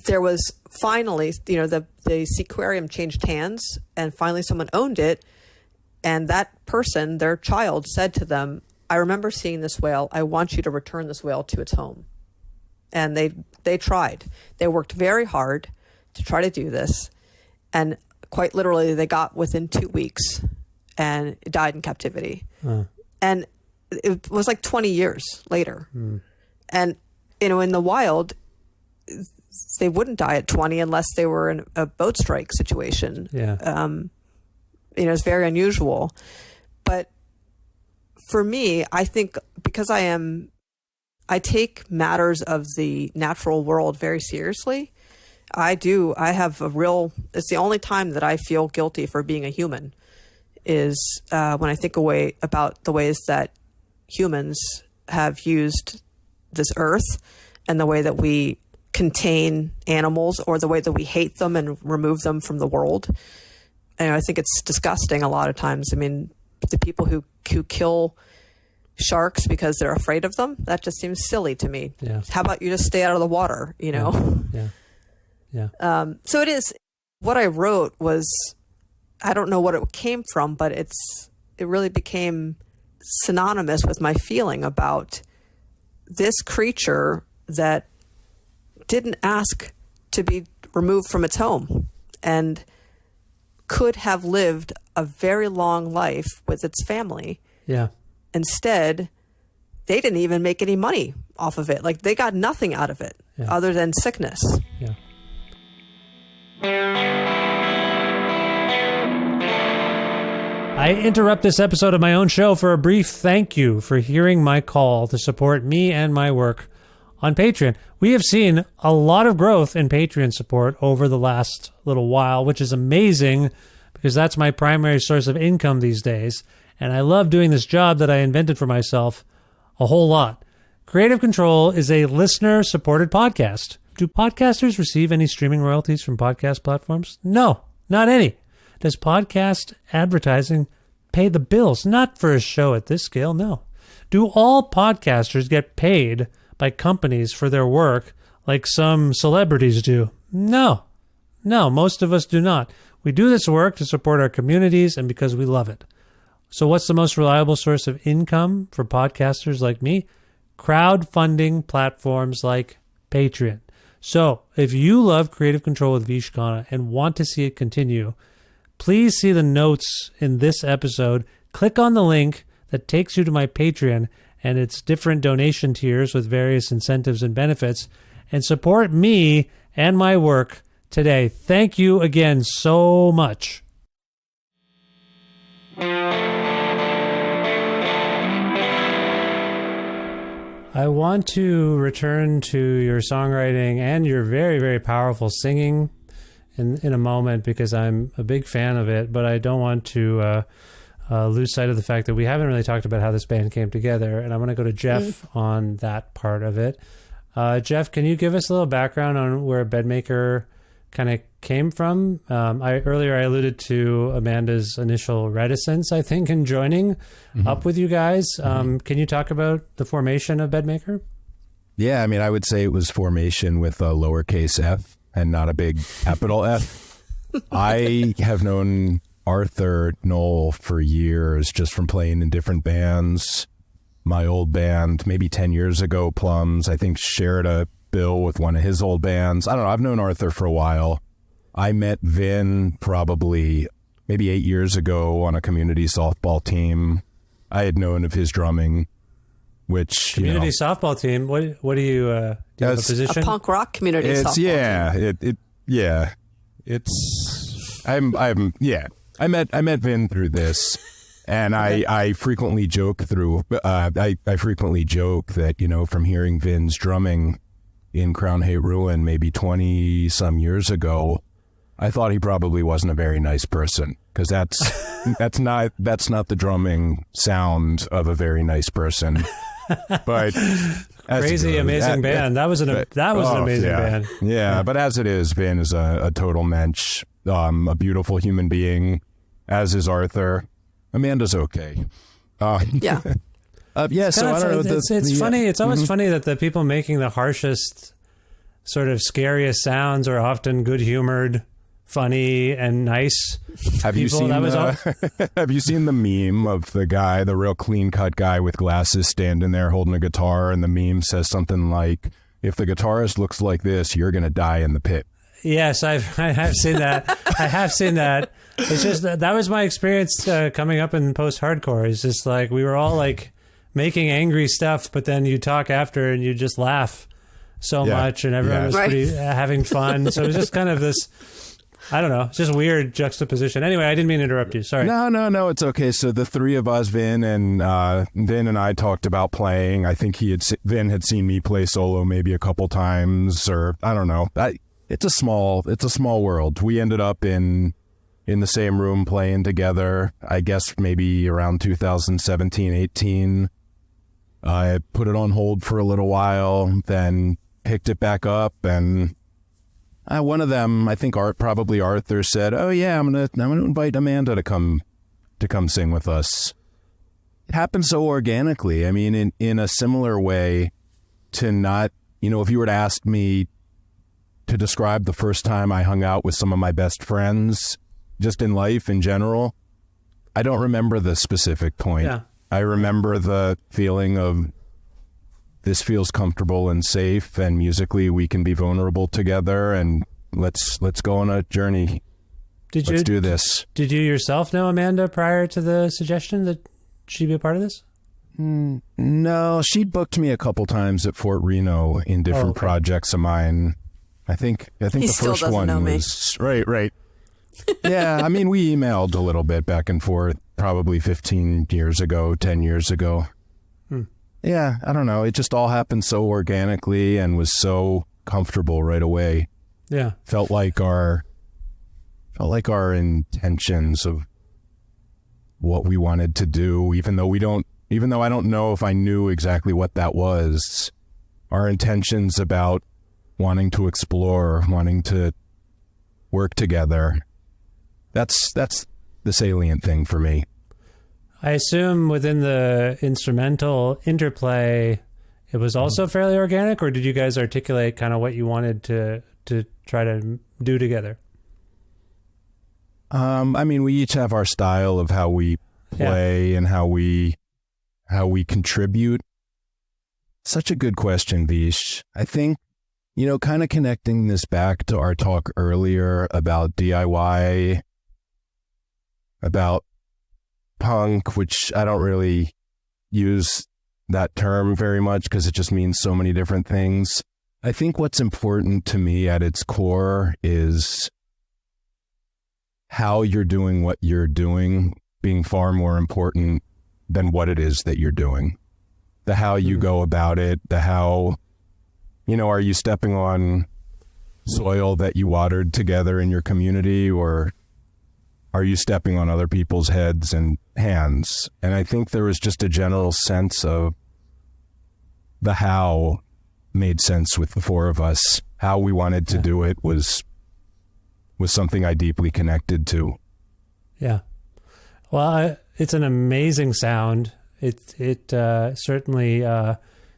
S4: there was finally, the Seaquarium changed hands, and finally someone owned it. And that person, their child, said to them, I remember seeing this whale. I want you to return this whale to its home. And they tried. They worked very hard to try to do this. And quite literally, they got within 2 weeks and it died in captivity. And it was like 20 years later. And, in the wild, they wouldn't die at 20 unless they were in a boat strike situation. It's very unusual. But for me, I think because I take matters of the natural world very seriously. It's the only time that I feel guilty for being a human is when I think about the ways that humans have used this earth and the way that we contain animals or the way that we hate them and remove them from the world. And I think it's disgusting a lot of times. I mean, the people who kill sharks because they're afraid of them, that just seems silly to me. How about you just stay out of the water, So it is, what I wrote was, I don't know what it came from, but it really became synonymous with my feeling about this creature that didn't ask to be removed from its home and could have lived a very long life with its family. Instead, they didn't even make any money off of it. Like, they got nothing out of it other than sickness.
S1: I interrupt this episode of my own show for a brief thank you for hearing my call to support me and my work on Patreon. We have seen a lot of growth in Patreon support over the last little while, which is amazing because that's my primary source of income these days. And I love doing this job that I invented for myself a whole lot. Creative Control is a listener-supported podcast. Do podcasters receive any streaming royalties from podcast platforms? No, not any. Does podcast advertising pay the bills? Not for a show at this scale, no. Do all podcasters get paid by companies for their work like some celebrities do? No, most of us do not. We do this work to support our communities and because we love it. So what's the most reliable source of income for podcasters like me? Crowdfunding platforms like Patreon. So if you love Creative Control with Vish Khanna and want to see it continue, please see the notes in this episode. Click on the link that takes you to my Patreon and its different donation tiers with various incentives and benefits, and support me and my work today. Thank you again so much. I want to return to your songwriting and your very, very powerful singing in a moment because I'm a big fan of it, but I don't want to lose sight of the fact that we haven't really talked about how this band came together, and I want to go to Jeff on that part of it. Jeff, can you give us a little background on where Bedmaker kind of came from? Earlier I alluded to Amanda's initial reticence, I think, in joining up with you guys. Can you talk about the formation of Bedmaker?
S5: Yeah, I mean, I would say it was formation with a lowercase f and not a big capital F. I have known Arthur Knoll for years just from playing in different bands. My old band, maybe 10 years ago, Plums, I think shared a bill with one of his old bands. I don't know. I've known Arthur for a while. I met Vin probably maybe 8 years ago on a community softball team. I had known of his drumming, which
S1: community softball team. What do you do? You have a position?
S4: A punk rock community softball team.
S5: I met Vin through this. And I frequently joke I frequently joke that, from hearing Vin's drumming in Crown Hate Ruin maybe 20 some years ago, I thought he probably wasn't a very nice person, because that's not the drumming sound of a very nice person. But
S1: crazy, amazing band. That was an amazing band.
S5: Yeah, but as it is, Vin is a total mensch, a beautiful human being, as is Arthur. Amanda's okay.
S4: Yeah.
S5: Yeah, so I don't know.
S1: It's funny. It's always funny that the people making the harshest, sort of scariest sounds are often good-humored, funny, and nice.
S5: Have you seen have you seen the meme of the guy, the real clean-cut guy with glasses standing there holding a guitar, and the meme says something like, "If the guitarist looks like this, you're going to die in the pit."
S1: Yes, I have seen that. I have seen that. It's just that was my experience coming up in post-hardcore. It's just like we were all like making angry stuff, but then you talk after and you just laugh so much, and everyone was pretty having fun. So it was just kind of this, I don't know, it's just weird juxtaposition. Anyway, I didn't mean to interrupt you. Sorry.
S5: No, it's okay. So the three of us, Vin and I talked about playing. I think Vin had seen me play solo maybe a couple times, or I don't know. It's a small world. We ended up in the same room playing together, I guess maybe around 2017, 18. I put it on hold for a little while, then picked it back up, and one of them, I think probably Arthur, said, "Oh yeah, I'm gonna invite Amanda to come sing with us." It happened so organically. I mean, in a similar way to not, if you were to ask me to describe the first time I hung out with some of my best friends, just in life in general, I don't remember the specific point. Yeah. I remember the feeling of this feels comfortable and safe, and musically we can be vulnerable together, and let's go on a journey. Let's do this.
S1: Did you yourself know Amanda prior to the suggestion that she be a part of this?
S5: No, she booked me a couple times at Fort Reno in different projects of mine. I think the first one was right. Yeah, I mean, we emailed a little bit back and forth, probably 15 years ago, 10 years ago. Yeah, I don't know. It just all happened so organically and was so comfortable right away.
S1: Yeah,
S5: felt like our intentions of what we wanted to do, even though I don't know if I knew exactly what that was. Our intentions about wanting to explore, wanting to work together. That's the salient thing for me.
S1: I assume within the instrumental interplay, it was also fairly organic, or did you guys articulate kind of what you wanted to try to do together?
S5: I mean, we each have our style of how we play and how we contribute. Such a good question, Vish. I think, kind of connecting this back to our talk earlier about DIY, about punk, which I don't really use that term very much because it just means so many different things. I think what's important to me at its core is how you're doing what you're doing being far more important than what it is that you're doing. The how you go about it, the how, are you stepping on soil that you watered together in your community, or are you stepping on other people's heads and hands? And I think there was just a general sense of the how made sense with the four of us. How we wanted to do it was something I deeply connected to. Yeah.
S1: Well, it's an amazing sound. It certainly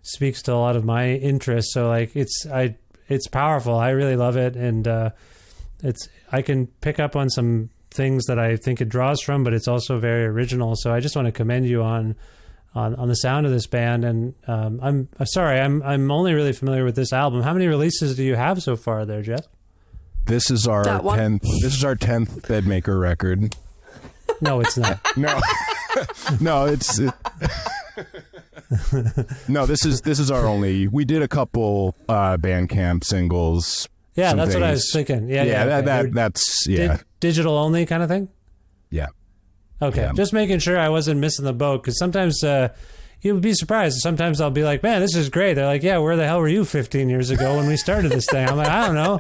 S1: speaks to a lot of my interests. So it's powerful. I really love it, and I can pick up on some things that I think it draws from, but it's also very original. So I just want to commend you on the sound of this band. And I'm sorry, I'm only really familiar with this album. How many releases do you have so far there, Jeff?
S5: This is our 10th. This is our 10th Bedmaker record.
S1: No, it's not.
S5: No, no, no. This is our only. We did a couple Bandcamp singles.
S1: Yeah, that's what I was thinking.
S5: That's
S1: digital only kind of thing.
S5: Yeah.
S1: Okay, just making sure I wasn't missing the boat, because sometimes you would be surprised. Sometimes I'll be like, man, this is great. They're like, yeah, where the hell were you 15 years ago when we started this thing? I'm like, I don't know.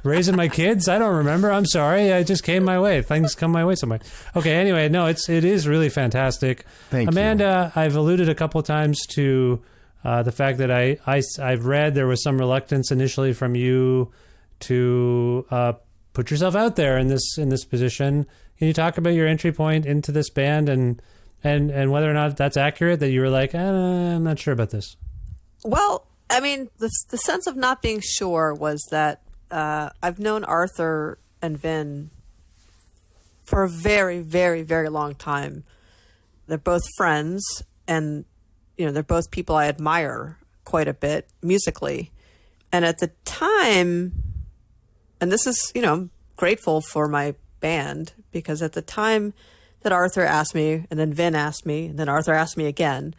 S1: Raising my kids? I don't remember. I'm sorry. I just came my way. Things come my way somewhere. Okay, anyway, no, it is really fantastic.
S5: Thank you.
S1: Amanda, I've alluded a couple times to the fact that I've read there was some reluctance initially from you to put yourself out there in this position. Can you talk about your entry point into this band and And whether or not that's accurate, that you were like, I'm not sure about this.
S4: Well, I mean, the sense of not being sure was that I've known Arthur and Vin for a very, very, very long time. They're both friends, and they're both people I admire quite a bit musically. And at the time, and this is, I'm grateful for my band, because at the time that Arthur asked me, and then Vin asked me, and then Arthur asked me again,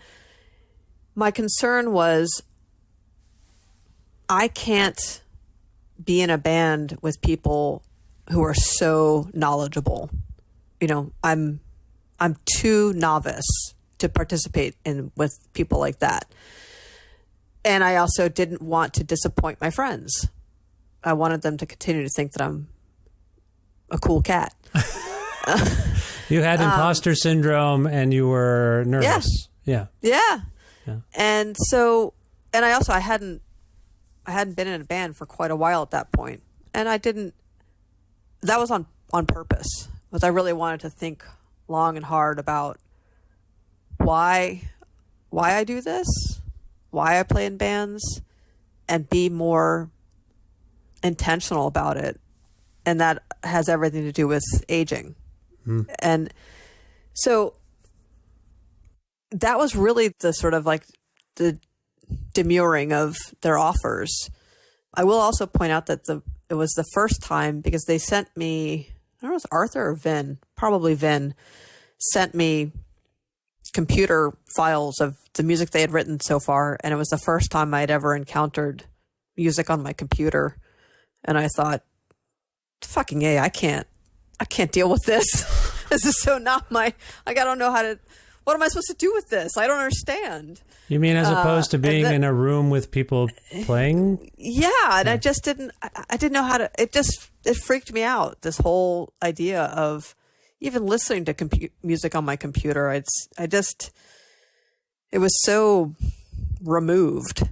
S4: my concern was I can't be in a band with people who are so knowledgeable. I'm too novice to participate with people like that. And I also didn't want to disappoint my friends. I wanted them to continue to think that I'm a cool cat.
S1: You had imposter syndrome and you were nervous. Yeah. And so, and I hadn't been in a band for quite a while at that point. And that was on purpose, because I really wanted to think long and hard about why I do this, why I play in bands, and be more intentional about it. And that has everything to do with aging. And so that was really the sort of like the demurring of their offers. I will also point out that it was the first time, because they sent me, I don't know if it was Arthur or Vin, probably Vin, sent me computer files of the music they had written so far. And it was the first time I had ever encountered music on my computer. And I thought, fucking A, I can't deal with this. This is so not I don't know what am I supposed to do with this? I don't understand. You mean as opposed to being in a room with people playing?
S4: Yeah. And I just didn't know how to, it freaked me out. This whole idea of even listening to music on my computer. It was so removed.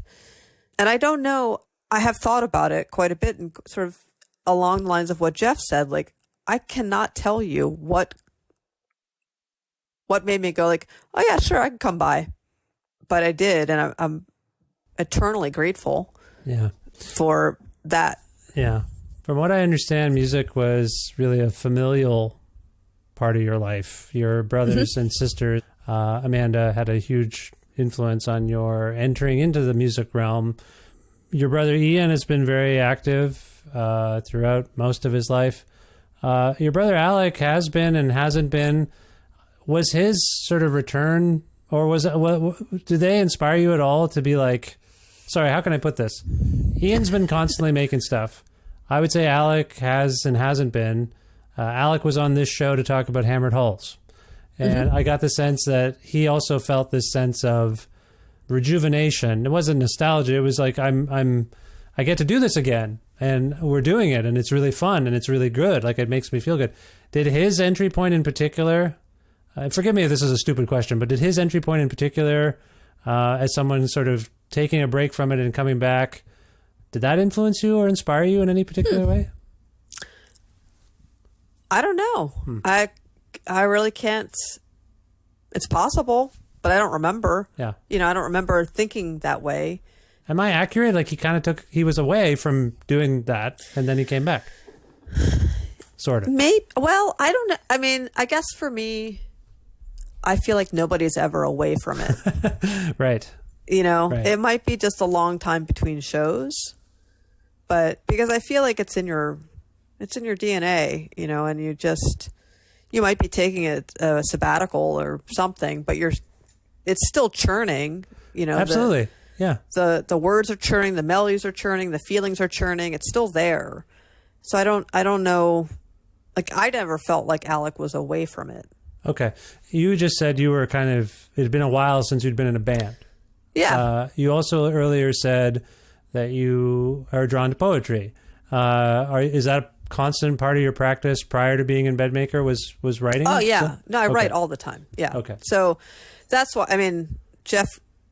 S4: And I don't know, I have thought about it quite a bit, and sort of along the lines of what Jeff said. Like, I cannot tell you what made me go like, oh yeah, sure, I can come by. But I did, and I'm eternally grateful for that.
S1: Yeah. From what I understand, music was really a familial part of your life. Your brothers and sisters, Amanda, had a huge influence on your entering into the music realm. Your brother Ian has been very active throughout most of his life. Your brother Alec has been and hasn't been. Was his sort of return, or was it? Did they inspire you at all to be like, sorry, how can I put this? Ian's been constantly making stuff. I would say Alec has and hasn't been. Alec was on this show to talk about hammered hulls. And I got the sense that he also felt this sense of rejuvenation. It wasn't nostalgia. It was like, I get to do this again, and we're doing it, and it's really fun, and it's really good. Like, it makes me feel good. Did his entry point in particular, forgive me if this is a stupid question, but did his entry point in particular, as someone sort of taking a break from it and coming back, did that influence you or inspire you in any particular way?
S4: I don't know. I really can't. It's possible, but I don't remember.
S1: Yeah.
S4: I don't remember thinking that way.
S1: Am I accurate? Like, he was away from doing that, and then he came back. Sort of.
S4: Maybe. Well, I don't know. I mean, I guess for me, I feel like nobody's ever away from it.
S1: Right.
S4: Right. It might be just a long time between shows, but because I feel like it's in your DNA, and you might be taking a sabbatical or something, but it's still churning,
S1: Absolutely. Yeah.
S4: The words are churning, the melodies are churning, the feelings are churning. It's still there. So I don't know. Like, I never felt like Alec was away from it.
S1: Okay. You just said you were it had been a while since you'd been in a band.
S4: Yeah.
S1: You also earlier said that you are drawn to poetry. Is that a constant part of your practice prior to being in Bedmaker was writing?
S4: Oh, yeah. No, I write all the time. Yeah.
S1: Okay.
S4: So that's why, I mean, Jeff,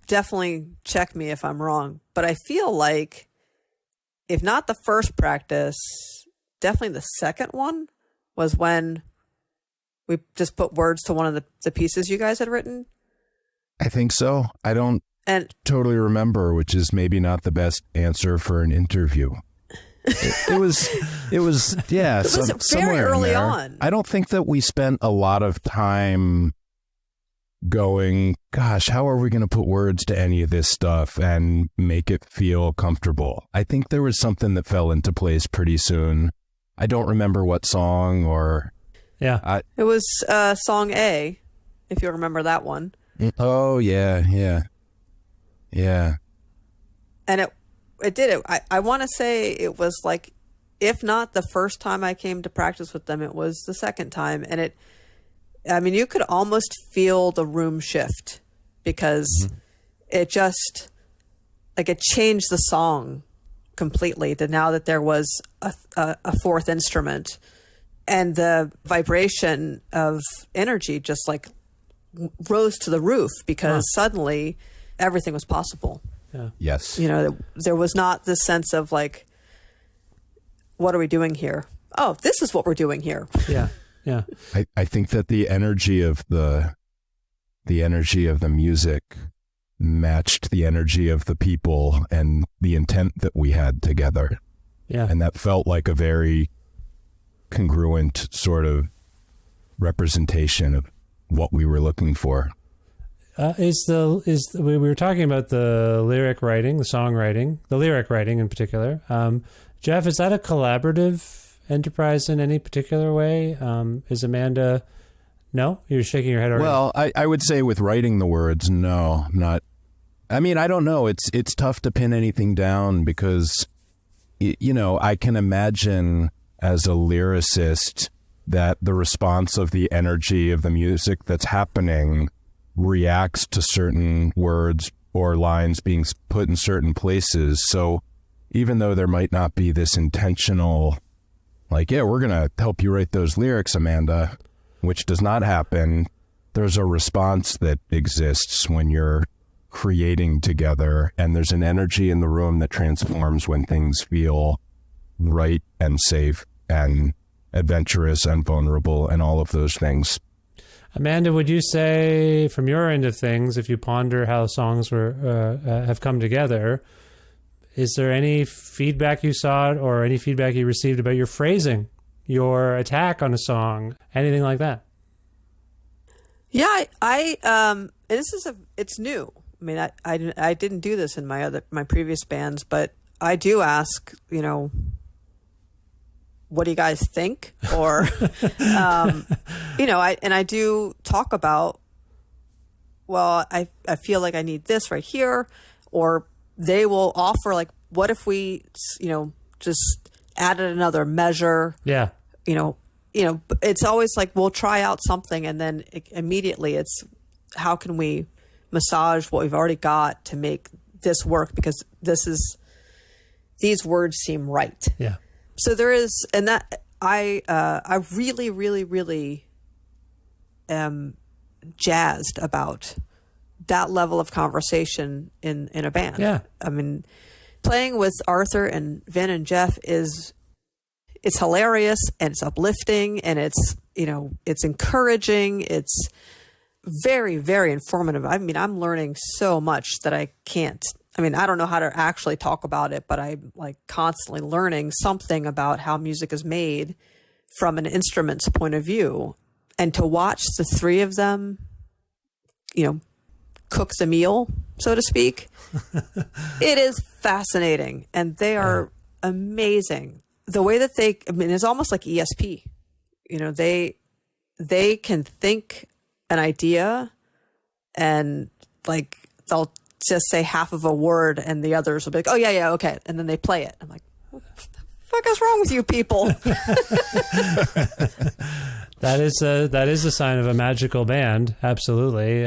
S4: definitely check me if I'm wrong, but I feel like if not the first practice, definitely the second one was when We just put words to one of the pieces you guys had written?
S5: I think so. I don't totally remember, which is maybe not the best answer for an interview. It was yeah.
S4: It was
S5: somewhere
S4: very early
S5: in there.
S4: on.
S5: I don't think that we spent a lot of time going, gosh, how are we going to put words to any of this stuff and make it feel comfortable? I think there was something that fell into place pretty soon. I don't remember what song or...
S1: Yeah.
S4: It was song A, if you remember that one.
S5: Oh, yeah.
S4: And it did it. I want to say it was like, if not the first time I came to practice with them, it was the second time. And you could almost feel the room shift because it just, like, it changed the song completely. That now that there was a fourth instrument, and the vibration of energy just like rose to the roof because suddenly everything was possible.
S1: Yeah.
S5: Yes.
S4: There was not this sense of like, what are we doing here? Oh, this is what we're doing here.
S1: Yeah. Yeah.
S5: I think that the energy of the music matched the energy of the people and the intent that we had together.
S1: Yeah.
S5: And that felt like a very congruent sort of representation of what we were looking for.
S1: We were talking about the lyric writing, the songwriting, the lyric writing in particular. Jeff, is that a collaborative enterprise in any particular way? Is Amanda? No, you're shaking your head already.
S5: Well, I would say with writing the words, no, not. I mean, I don't know. It's tough to pin anything down because, I can imagine as a lyricist that the response of the energy of the music that's happening reacts to certain words or lines being put in certain places. So even though there might not be this intentional, like, yeah, we're going to help you write those lyrics, Amanda, which does not happen, there's a response that exists when you're creating together, and there's an energy in the room that transforms when things feel right and safe and adventurous and vulnerable and all of those things.
S1: Amanda, would you say, from your end of things, if you ponder how songs have come together, is there any feedback you saw or any feedback you received about your phrasing, your attack on a song, anything like that?
S4: Yeah, it's new. I mean, I didn't do this in my previous bands, but I do ask, what do you guys think? Or, I do talk about, well, I feel like I need this right here, or they will offer like, what if we, just added another measure?
S1: Yeah.
S4: It's always like, we'll try out something. And then immediately it's, how can we massage what we've already got to make this work? Because these words seem right.
S1: Yeah.
S4: So there is, and that I really, really, really am jazzed about that level of conversation in a band.
S1: Yeah.
S4: I mean, playing with Arthur and Vin and Jeff it's hilarious and it's uplifting and it's encouraging. It's very, very informative. I mean, I'm learning so much that I don't know how to actually talk about it, but I'm like constantly learning something about how music is made from an instrument's point of view. And to watch the three of them, cook the meal, so to speak, it is fascinating. And they are amazing. The way that it's almost like ESP. They can think an idea and like they'll just say half of a word and the others will be like, oh yeah, okay. And then they play it. I'm like, what the fuck is wrong with you people?
S1: That is a sign of a magical band. Absolutely.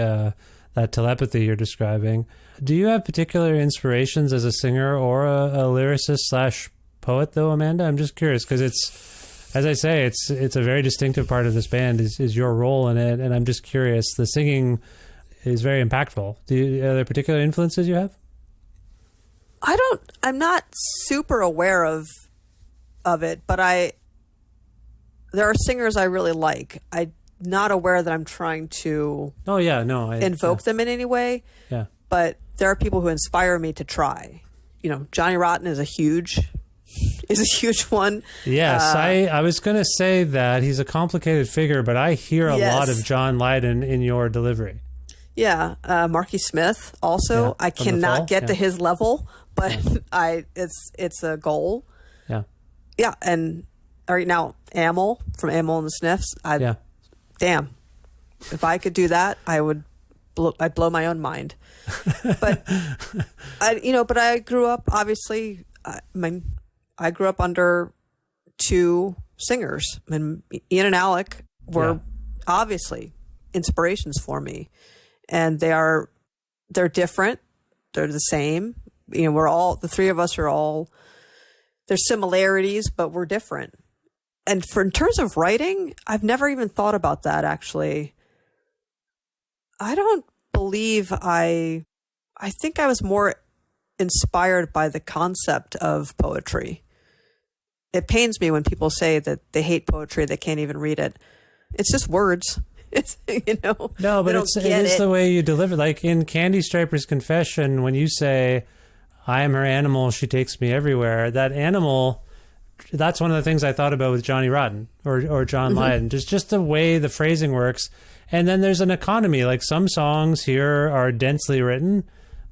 S1: That telepathy you're describing. Do you have particular inspirations as a singer or a lyricist / poet though, Amanda? I'm just curious because it's, as I say, it's a very distinctive part of this band is your role in it. And I'm just curious, the singing is very impactful. Are there particular influences you have?
S4: I'm not super aware of it, but there are singers I really like. not aware that I'm trying to invoke them in any way.
S1: Yeah.
S4: But there are people who inspire me to try. Johnny Rotten is a huge one.
S1: Yes, I was going to say that he's a complicated figure, but I hear a lot of John Lydon in your delivery.
S4: Yeah, Marky Smith also.
S1: Yeah,
S4: I cannot get to his level, but it's a goal.
S1: Yeah.
S4: Yeah, and right now, Amel from Amel and the Sniffs. Damn, if I could do that, I'd blow my own mind. But I grew up, obviously. I grew up under two singers, and Ian and Alec were obviously inspirations for me, and they're different. They're the same. The three of us are all. There's similarities, but we're different. And in terms of writing, I've never even thought about that, actually. I don't believe I think I was more inspired by the concept of poetry. It pains me when people say that they hate poetry, they can't even read it. It's just words. It's,
S1: No, but it is the way you deliver. Like in Candy Striper's Confession, when you say, I am her animal, she takes me everywhere, that animal... That's one of the things I thought about with Johnny Rotten or John Lydon. Just the way the phrasing works. And then there's an economy. Like some songs here are densely written,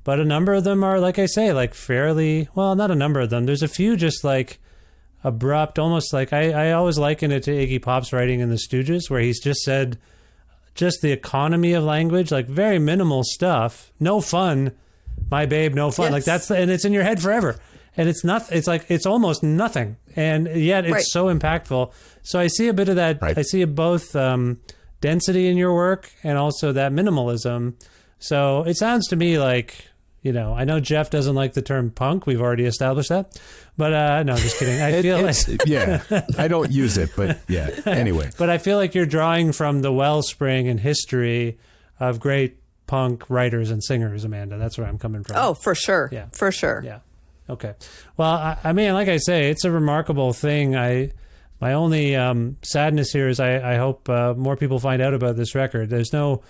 S1: but a number of them are, like I say, like fairly, well, not a number of them. There's a few just like abrupt, almost like I always liken it to Iggy Pop's writing in the Stooges, where he's just said just the economy of language, like very minimal stuff. No fun, my babe, no fun.
S4: Yes.
S1: Like and it's in your head forever. And it's not. It's like it's almost nothing, and yet it's so impactful. So I see a bit of that. Right. I see both density in your work and also that minimalism. So it sounds to me like, I know Jeff doesn't like the term punk. We've already established that. But no, I'm just kidding. I feel like
S5: I don't use it, but yeah. Anyway,
S1: but I feel like you're drawing from the wellspring and history of great punk writers and singers, Amanda. That's where I'm coming from.
S4: Oh, for sure.
S1: Yeah,
S4: for sure.
S1: Yeah. Okay. Well, I mean, like I say, it's a remarkable thing. My only sadness here is I hope more people find out about this record. There's no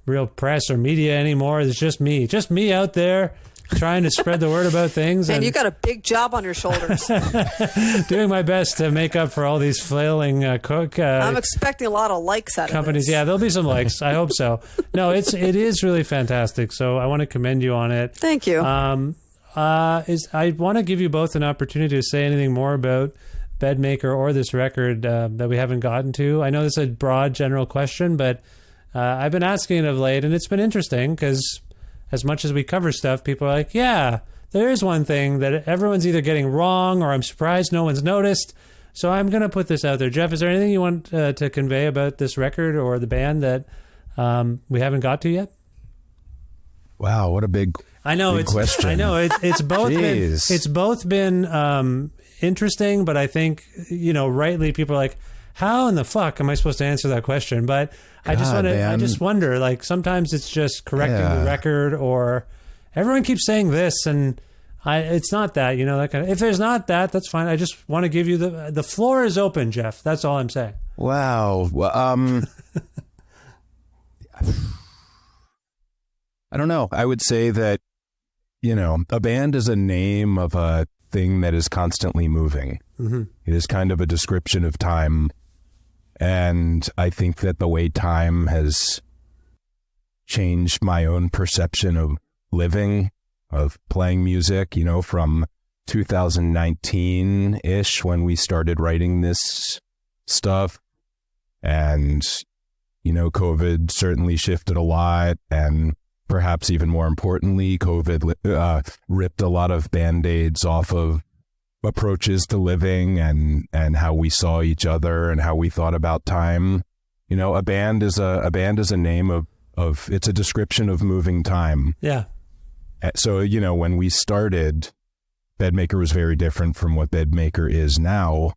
S1: real press or media anymore. It's just me out there trying to spread the word about things.
S4: And you got a big job on your shoulders.
S1: Doing my best to make up for all these flailing
S4: I'm expecting a lot of likes out
S1: companies.
S4: of this.
S1: Yeah, there'll be some likes. I hope so. No, it is really fantastic. So I want to commend you on it.
S4: Thank you.
S1: I want to give you both an opportunity to say anything more about Bedmaker or this record that we haven't gotten to. I know this is a broad general question, but I've been asking it of late, and it's been interesting because as much as we cover stuff, people are like, yeah, there is one thing that everyone's either getting wrong or I'm surprised no one's noticed. So I'm going to put this out there. Jeff, is there anything you want to convey about this record or the band that we haven't got to yet?
S5: Wow, what a big question.
S1: I know it's both been interesting, but I think rightly people are like, how in the fuck am I supposed to answer that question? But I just wonder, like sometimes it's just correcting the record, or everyone keeps saying this, and it's not that, that kind of. If there's not that, that's fine. I just want to give you the floor is open, Jeff. That's all I'm saying.
S5: Wow. Well, I don't know. I would say that, a band is a name of a thing that is constantly moving. Mm-hmm. It is kind of a description of time. And I think that the way time has changed my own perception of living, of playing music, from 2019-ish when we started writing this stuff. And, COVID certainly shifted a lot, and perhaps even more importantly, COVID ripped a lot of Band-Aids off of approaches to living and how we saw each other and how we thought about time. A band is a name of it's a description of moving time.
S1: Yeah.
S5: So, when we started, Bedmaker was very different from what Bedmaker is now.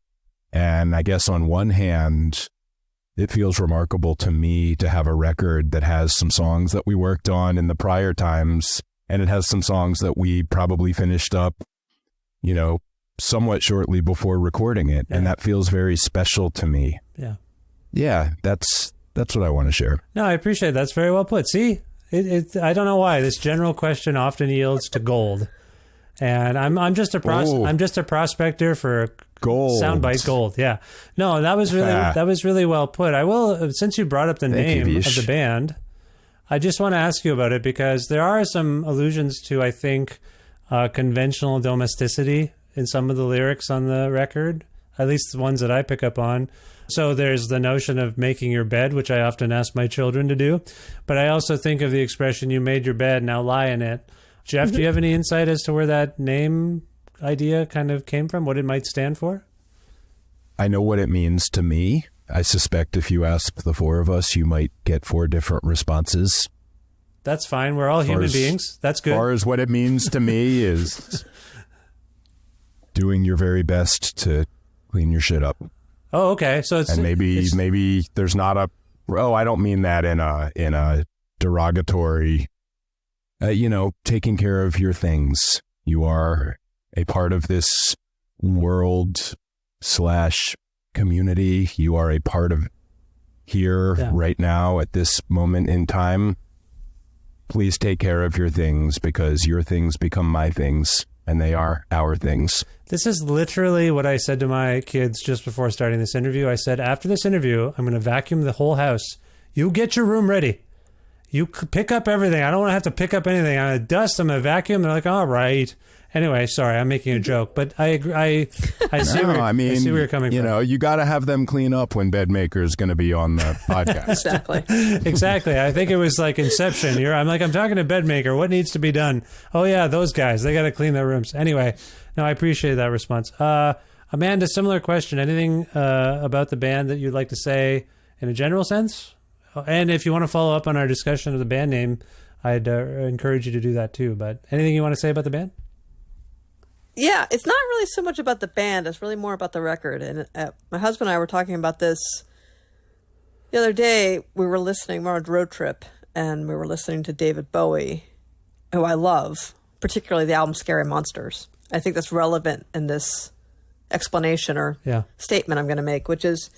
S5: And I guess on one hand, it feels remarkable to me to have a record that has some songs that we worked on in the prior times, and it has some songs that we probably finished up, somewhat shortly before recording it. Yeah. And that feels very special to me.
S1: Yeah.
S5: Yeah, that's That's what I want to share.
S1: No, I appreciate it. That's very well put. See, I don't know why this general question often yields to gold, and I'm just a prospector for
S5: gold.
S1: Soundbite gold. Yeah. No, that was really well put. I will, since you brought up the name of the band, I just want to ask you about it because there are some allusions to, I think, conventional domesticity in some of the lyrics on the record, at least the ones that I pick up on. So there's the notion of making your bed, which I often ask my children to do. But I also think of the expression, you made your bed, now lie in it. Jeff, do you have any insight as to where that name idea kind of came from, what it might stand for?
S5: I know what it means to me. I suspect if you ask the four of us, you might get 4 different responses.
S1: That's fine. We're all human beings. That's good.
S5: As far as what it means to me is doing your very best to clean your shit up.
S1: Oh, okay. So it's,
S5: and maybe there's not a, I don't mean that in a derogatory, taking care of your things. You are a part of this world / community. You are a part of here right now at this moment in time. Please take care of your things because your things become my things and they are our things.
S1: This is literally what I said to my kids just before starting this interview. I said, after this interview, I'm going to vacuum the whole house. You get your room ready. You pick up everything. I don't want to have to pick up anything. I'm going to dust. I'm going to vacuum. They're like, all right. Anyway, sorry, I'm making a joke, but I agree. I see where you're coming from.
S5: You got to have them clean up when Bedmaker is going to be on the podcast.
S1: Exactly. I think it was like Inception. I'm talking to Bedmaker. What needs to be done? Oh yeah, those guys. They got to clean their rooms. Anyway, no, I appreciate that response. Amanda, similar question. Anything about the band that you'd like to say in a general sense? And if you want to follow up on our discussion of the band name, I'd encourage you to do that too. But anything you want to say about the band?
S4: Yeah, it's not really so much about the band. It's really more about the record. And my husband and I were talking about this the other day. We were on a road trip, and we were listening to David Bowie, who I love, particularly the album Scary Monsters. I think that's relevant in this explanation or statement I'm going to make, which is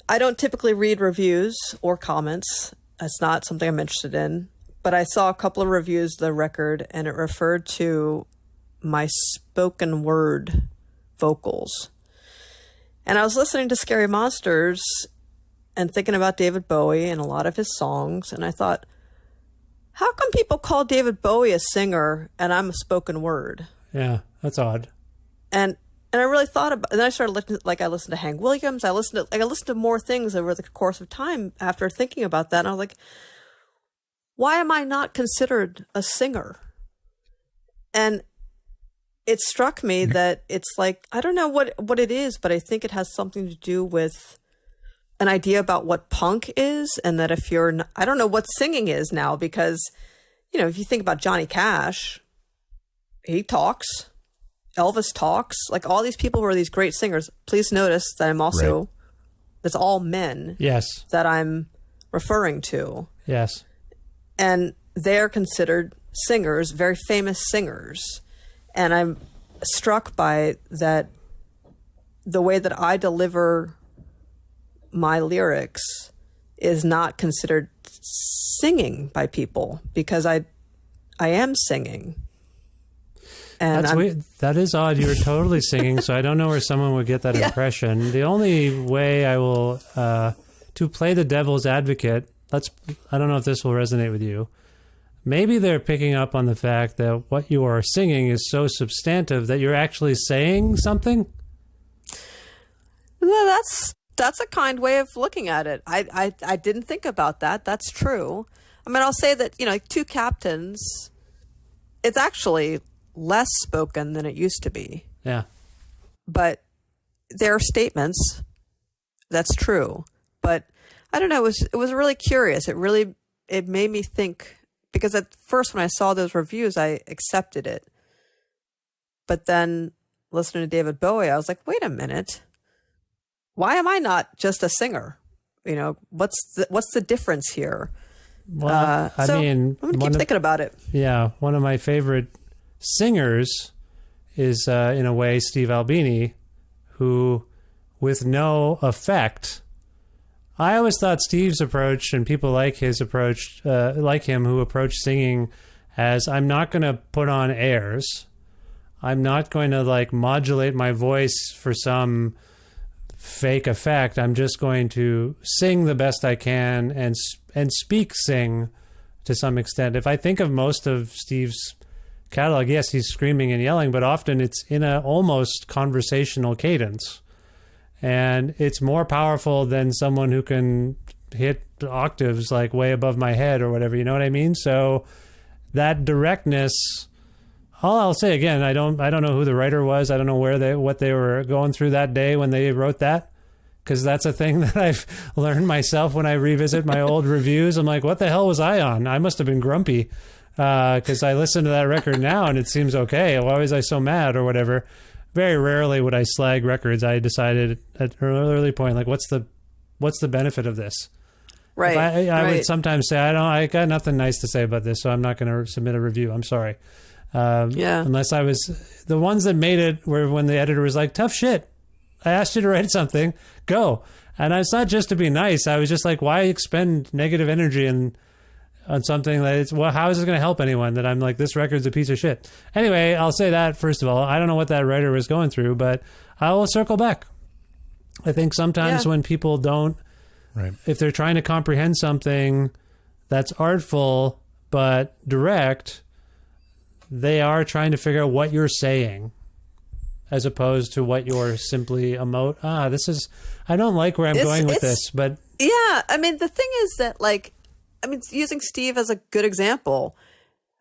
S4: I don't typically read reviews or comments. That's not something I'm interested in. But I saw a couple of reviews of the record, and it referred to my spoken word vocals. And I was listening to Scary Monsters and thinking about David Bowie and a lot of his songs, and I thought, how come people call David Bowie a singer and I'm a spoken word?
S1: Yeah, that's odd.
S4: And I really thought about it. And then I started listening, I listened to Hank Williams. I listened to more things over the course of time after thinking about that. And I was like, why am I not considered a singer? And it struck me that it's like, I don't know what it is, but I think it has something to do with an idea about what punk is. And that if you're not, I don't know what singing is now, because, if you think about Johnny Cash, he talks, Elvis talks, like all these people who are these great singers. Please notice that I'm also, it's all men.
S1: Yes.
S4: That I'm referring to.
S1: Yes.
S4: And they're considered singers, very famous singers. And I'm struck by that the way that I deliver my lyrics is not considered singing by people because I am singing. And
S1: that's weird. That is odd. You were totally singing, so I don't know where someone would get that impression. The only way I will, to play the devil's advocate, I don't know if this will resonate with you. Maybe they're picking up on the fact that what you are singing is so substantive that you're actually saying something.
S4: Well, that's a kind way of looking at it. I didn't think about that. That's true. I mean, I'll say that, Two Captains, it's actually less spoken than it used to be.
S1: Yeah.
S4: But there are statements. That's true. But I don't know. It was really curious. It made me think. Because at first when I saw those reviews, I accepted it. But then listening to David Bowie, I was like, wait a minute. Why am I not just a singer? What's the difference here?
S1: Well,
S4: I'm going to keep thinking about it.
S1: Yeah. One of my favorite singers is, in a way, Steve Albini, who, with no effect, I always thought Steve's approach and people like his approach, like him, who approach singing as, I'm not going to put on airs. I'm not going to like modulate my voice for some fake effect. I'm just going to sing the best I can and sing to some extent. If I think of most of Steve's catalog, yes, he's screaming and yelling, but often it's in a almost conversational cadence. And it's more powerful than someone who can hit octaves like way above my head or whatever, you know what I mean? So that directness, all I'll say again, I don't know who the writer was. I don't know what they were going through that day when they wrote that, because that's a thing that I've learned myself when I revisit my old reviews. I'm like, what the hell was I on? I must have been grumpy, because I listen to that record now and it seems okay. Why was I so mad or whatever? Very rarely would I slag records. I decided at an early point, like, what's the benefit of this?
S4: Right.
S1: I would sometimes say, I got nothing nice to say about this, so I'm not going to submit a review. I'm sorry. Unless I was, the ones that made it were when the editor was like, tough shit. I asked you to write something, go. And it's not just to be nice. I was just like, why expend negative energy on something that it's, well, how is it going to help anyone that I'm like, this record's a piece of shit? Anyway, I'll say that first of all. I don't know what that writer was going through, but I will circle back. I think sometimes when people don't, if they're trying to comprehend something that's artful but direct, they are trying to figure out what you're saying as opposed to what you're simply this is, I don't like where I'm going with this, but.
S4: Yeah. I mean, the thing is that using Steve as a good example,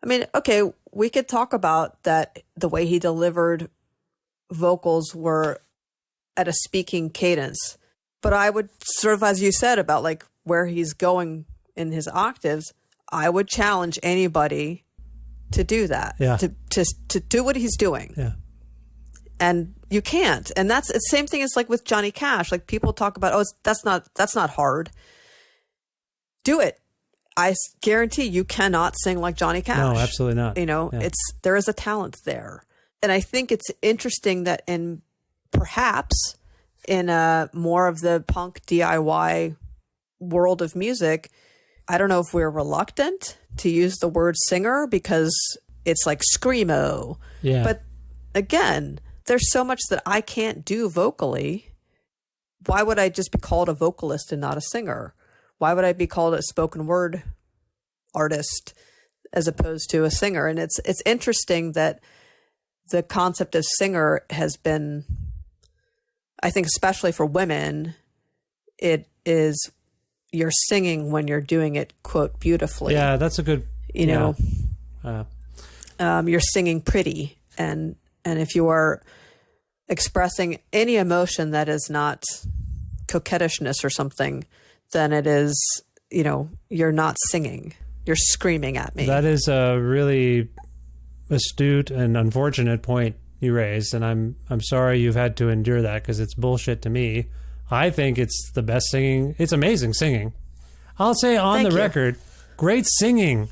S4: I mean, okay, we could talk about that the way he delivered vocals were at a speaking cadence, but I would sort of, as you said about like where he's going in his octaves, I would challenge anybody to do that, to do what he's doing. Yeah. And you can't. And that's the same thing as like with Johnny Cash. Like people talk about, that's not hard. Do it. I guarantee you cannot sing like Johnny Cash.
S1: No, absolutely not.
S4: You know, there is a talent there. And I think it's interesting that perhaps in more of the punk DIY world of music, I don't know if we're reluctant to use the word singer because it's like screamo. Yeah. But again, there's so much that I can't do vocally. Why would I just be called a vocalist and not a singer? Why would I be called a spoken word artist as opposed to a singer? And it's interesting that the concept of singer has been, I think, especially for women, it is you're singing when you're doing it, quote, beautifully.
S1: Yeah, that's a good,
S4: you're singing pretty. And if you are expressing any emotion that is not coquettishness or something, then it is, you're not singing. You're screaming at me.
S1: That is a really astute and unfortunate point you raised, and I'm sorry you've had to endure that because it's bullshit to me. I think it's the best singing. It's amazing singing. I'll say on the record, great singing.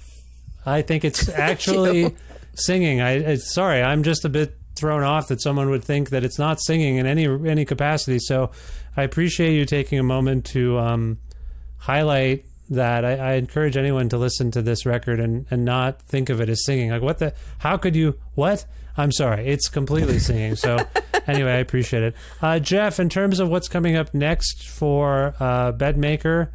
S1: I think it's actually singing. Sorry, I'm just a bit thrown off that someone would think that it's not singing in any capacity. So I appreciate you taking a moment to highlight that. I encourage anyone to listen to this record and not think of it as singing. Like, how could you, what? I'm sorry, it's completely singing. So anyway, I appreciate it. Jeff, in terms of what's coming up next for Bedmaker,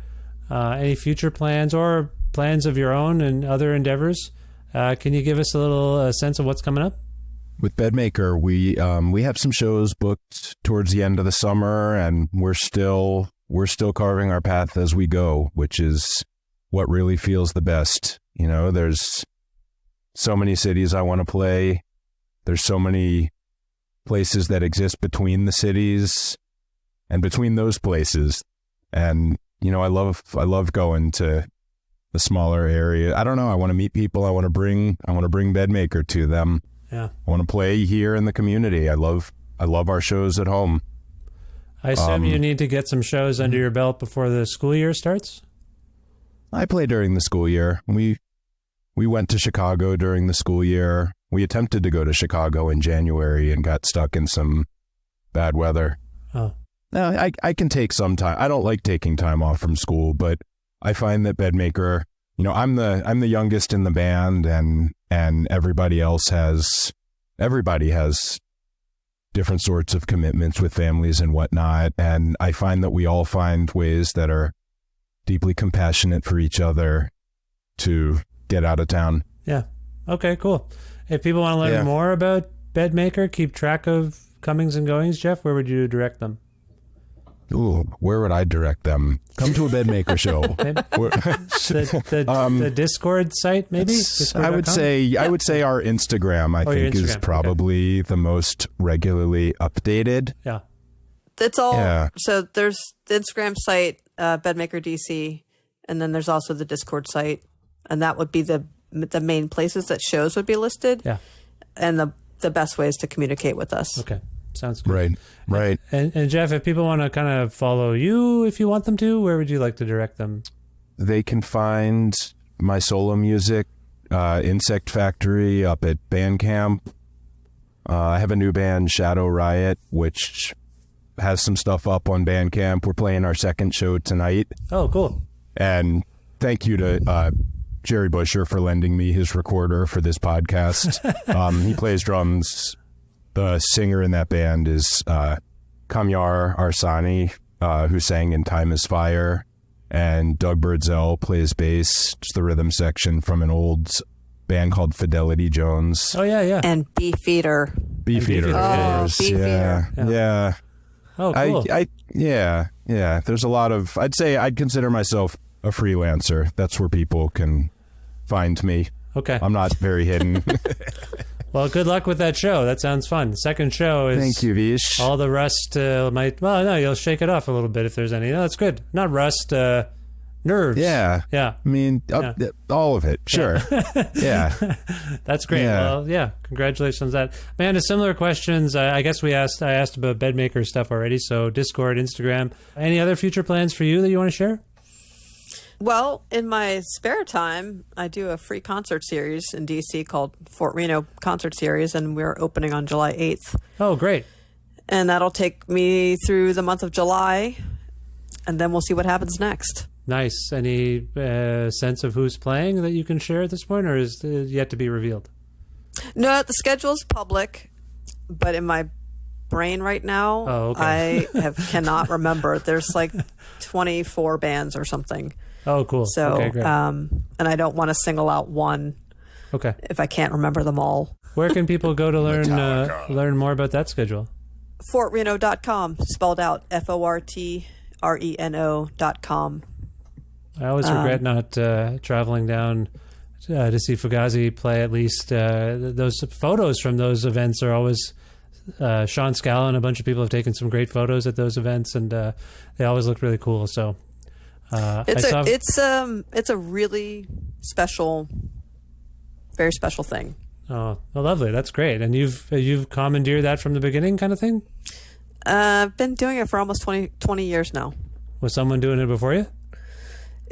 S1: any future plans or plans of your own and other endeavors, can you give us a little sense of what's coming up?
S5: With Bedmaker, we have some shows booked towards the end of the summer, and we're still carving our path as we go, which is what really feels the best. There's so many cities I want to play. There's so many places that exist between the cities and between those places. And, I love going to the smaller area. I don't know. I want to meet people. I want to bring Bedmaker to them. Yeah. I want to play here in the community. I love our shows at home.
S1: I assume you need to get some shows under your belt before the school year starts?
S5: I play during the school year. We went to Chicago during the school year. We attempted to go to Chicago in January and got stuck in some bad weather.
S1: Oh.
S5: No, I can take some time. I don't like taking time off from school, but I find that Bedmaker, I'm the youngest in the band, and everybody has different sorts of commitments with families and whatnot. And I find that we all find ways that are deeply compassionate for each other to get out of town.
S1: Yeah. Okay, cool. If people want to learn more about Bedmaker, keep track of comings and goings, Jeff, where would you direct them?
S5: Ooh, where would I direct them? Come to a Bedmaker show.
S1: The Discord site, maybe?
S5: I would say our Instagram, I think, is probably the most regularly updated.
S1: Yeah.
S4: It's all, so there's the Instagram site, Bedmaker DC, and then there's also the Discord site, and that would be the main places that shows would be listed.
S1: Yeah.
S4: And the best ways to communicate with us.
S1: Okay. Sounds good.
S5: Right.
S1: And Jeff, if people want to kind of follow you, if you want them to, where would you like to direct them?
S5: They can find my solo music, Insect Factory, up at Bandcamp. I have a new band, Shadow Riot, which has some stuff up on Bandcamp. We're playing our second show tonight.
S1: Oh, cool.
S5: And thank you to Jerry Busher for lending me his recorder for this podcast. He plays drums. The singer in that band is Kamyar Arsani, who sang in Time is Fire, and Doug Birdsell plays bass. It's the rhythm section from an old band called Fidelity Jones.
S1: Oh, yeah.
S4: And Beefeater.
S5: Beefeater.
S4: Oh, Beefeater.
S5: Yeah.
S1: Oh, cool.
S5: Yeah. There's a lot of, I'd consider myself a freelancer. That's where people can find me.
S1: Okay.
S5: I'm not very hidden.
S1: Well, good luck with that show. That sounds fun. Second show is...
S5: Thank you, Vish.
S1: All the rust might... Well, no, you'll shake it off a little bit if there's any. No, that's good. Not rust, nerves.
S5: Yeah.
S1: Yeah.
S5: I mean, all of it. Sure. Yeah.
S1: That's great.
S5: Yeah.
S1: Well, congratulations on that. Man, similar questions. I guess I asked about Bedmaker stuff already, so Discord, Instagram. Any other future plans for you that you want to share?
S4: Well, in my spare time, I do a free concert series in DC called Fort Reno Concert Series, and we're opening on July 8th.
S1: Oh, great.
S4: And that'll take me through the month of July, and then we'll see what happens next.
S1: Nice. Any sense of who's playing that you can share at this point, or is it yet to be revealed?
S4: No, the schedule's public, but in my brain right now, I cannot remember. There's like 24 bands or something.
S1: Oh, cool.
S4: So,
S1: okay, great.
S4: and I don't want to single out one.
S1: Okay.
S4: If I can't remember them all.
S1: Where can people go to learn more about that schedule?
S4: FortReno.com, spelled out FortReno.com.
S1: I always regret not traveling down to see Fugazi play. At least those photos from those events are always. Sean Scala and a bunch of people have taken some great photos at those events, and they always look really cool. So.
S4: It's a really special, very special thing.
S1: Oh, well, lovely. That's great. And you've commandeered that from the beginning, kind of thing?
S4: I've been doing it for almost 20 years now.
S1: Was someone doing it before you?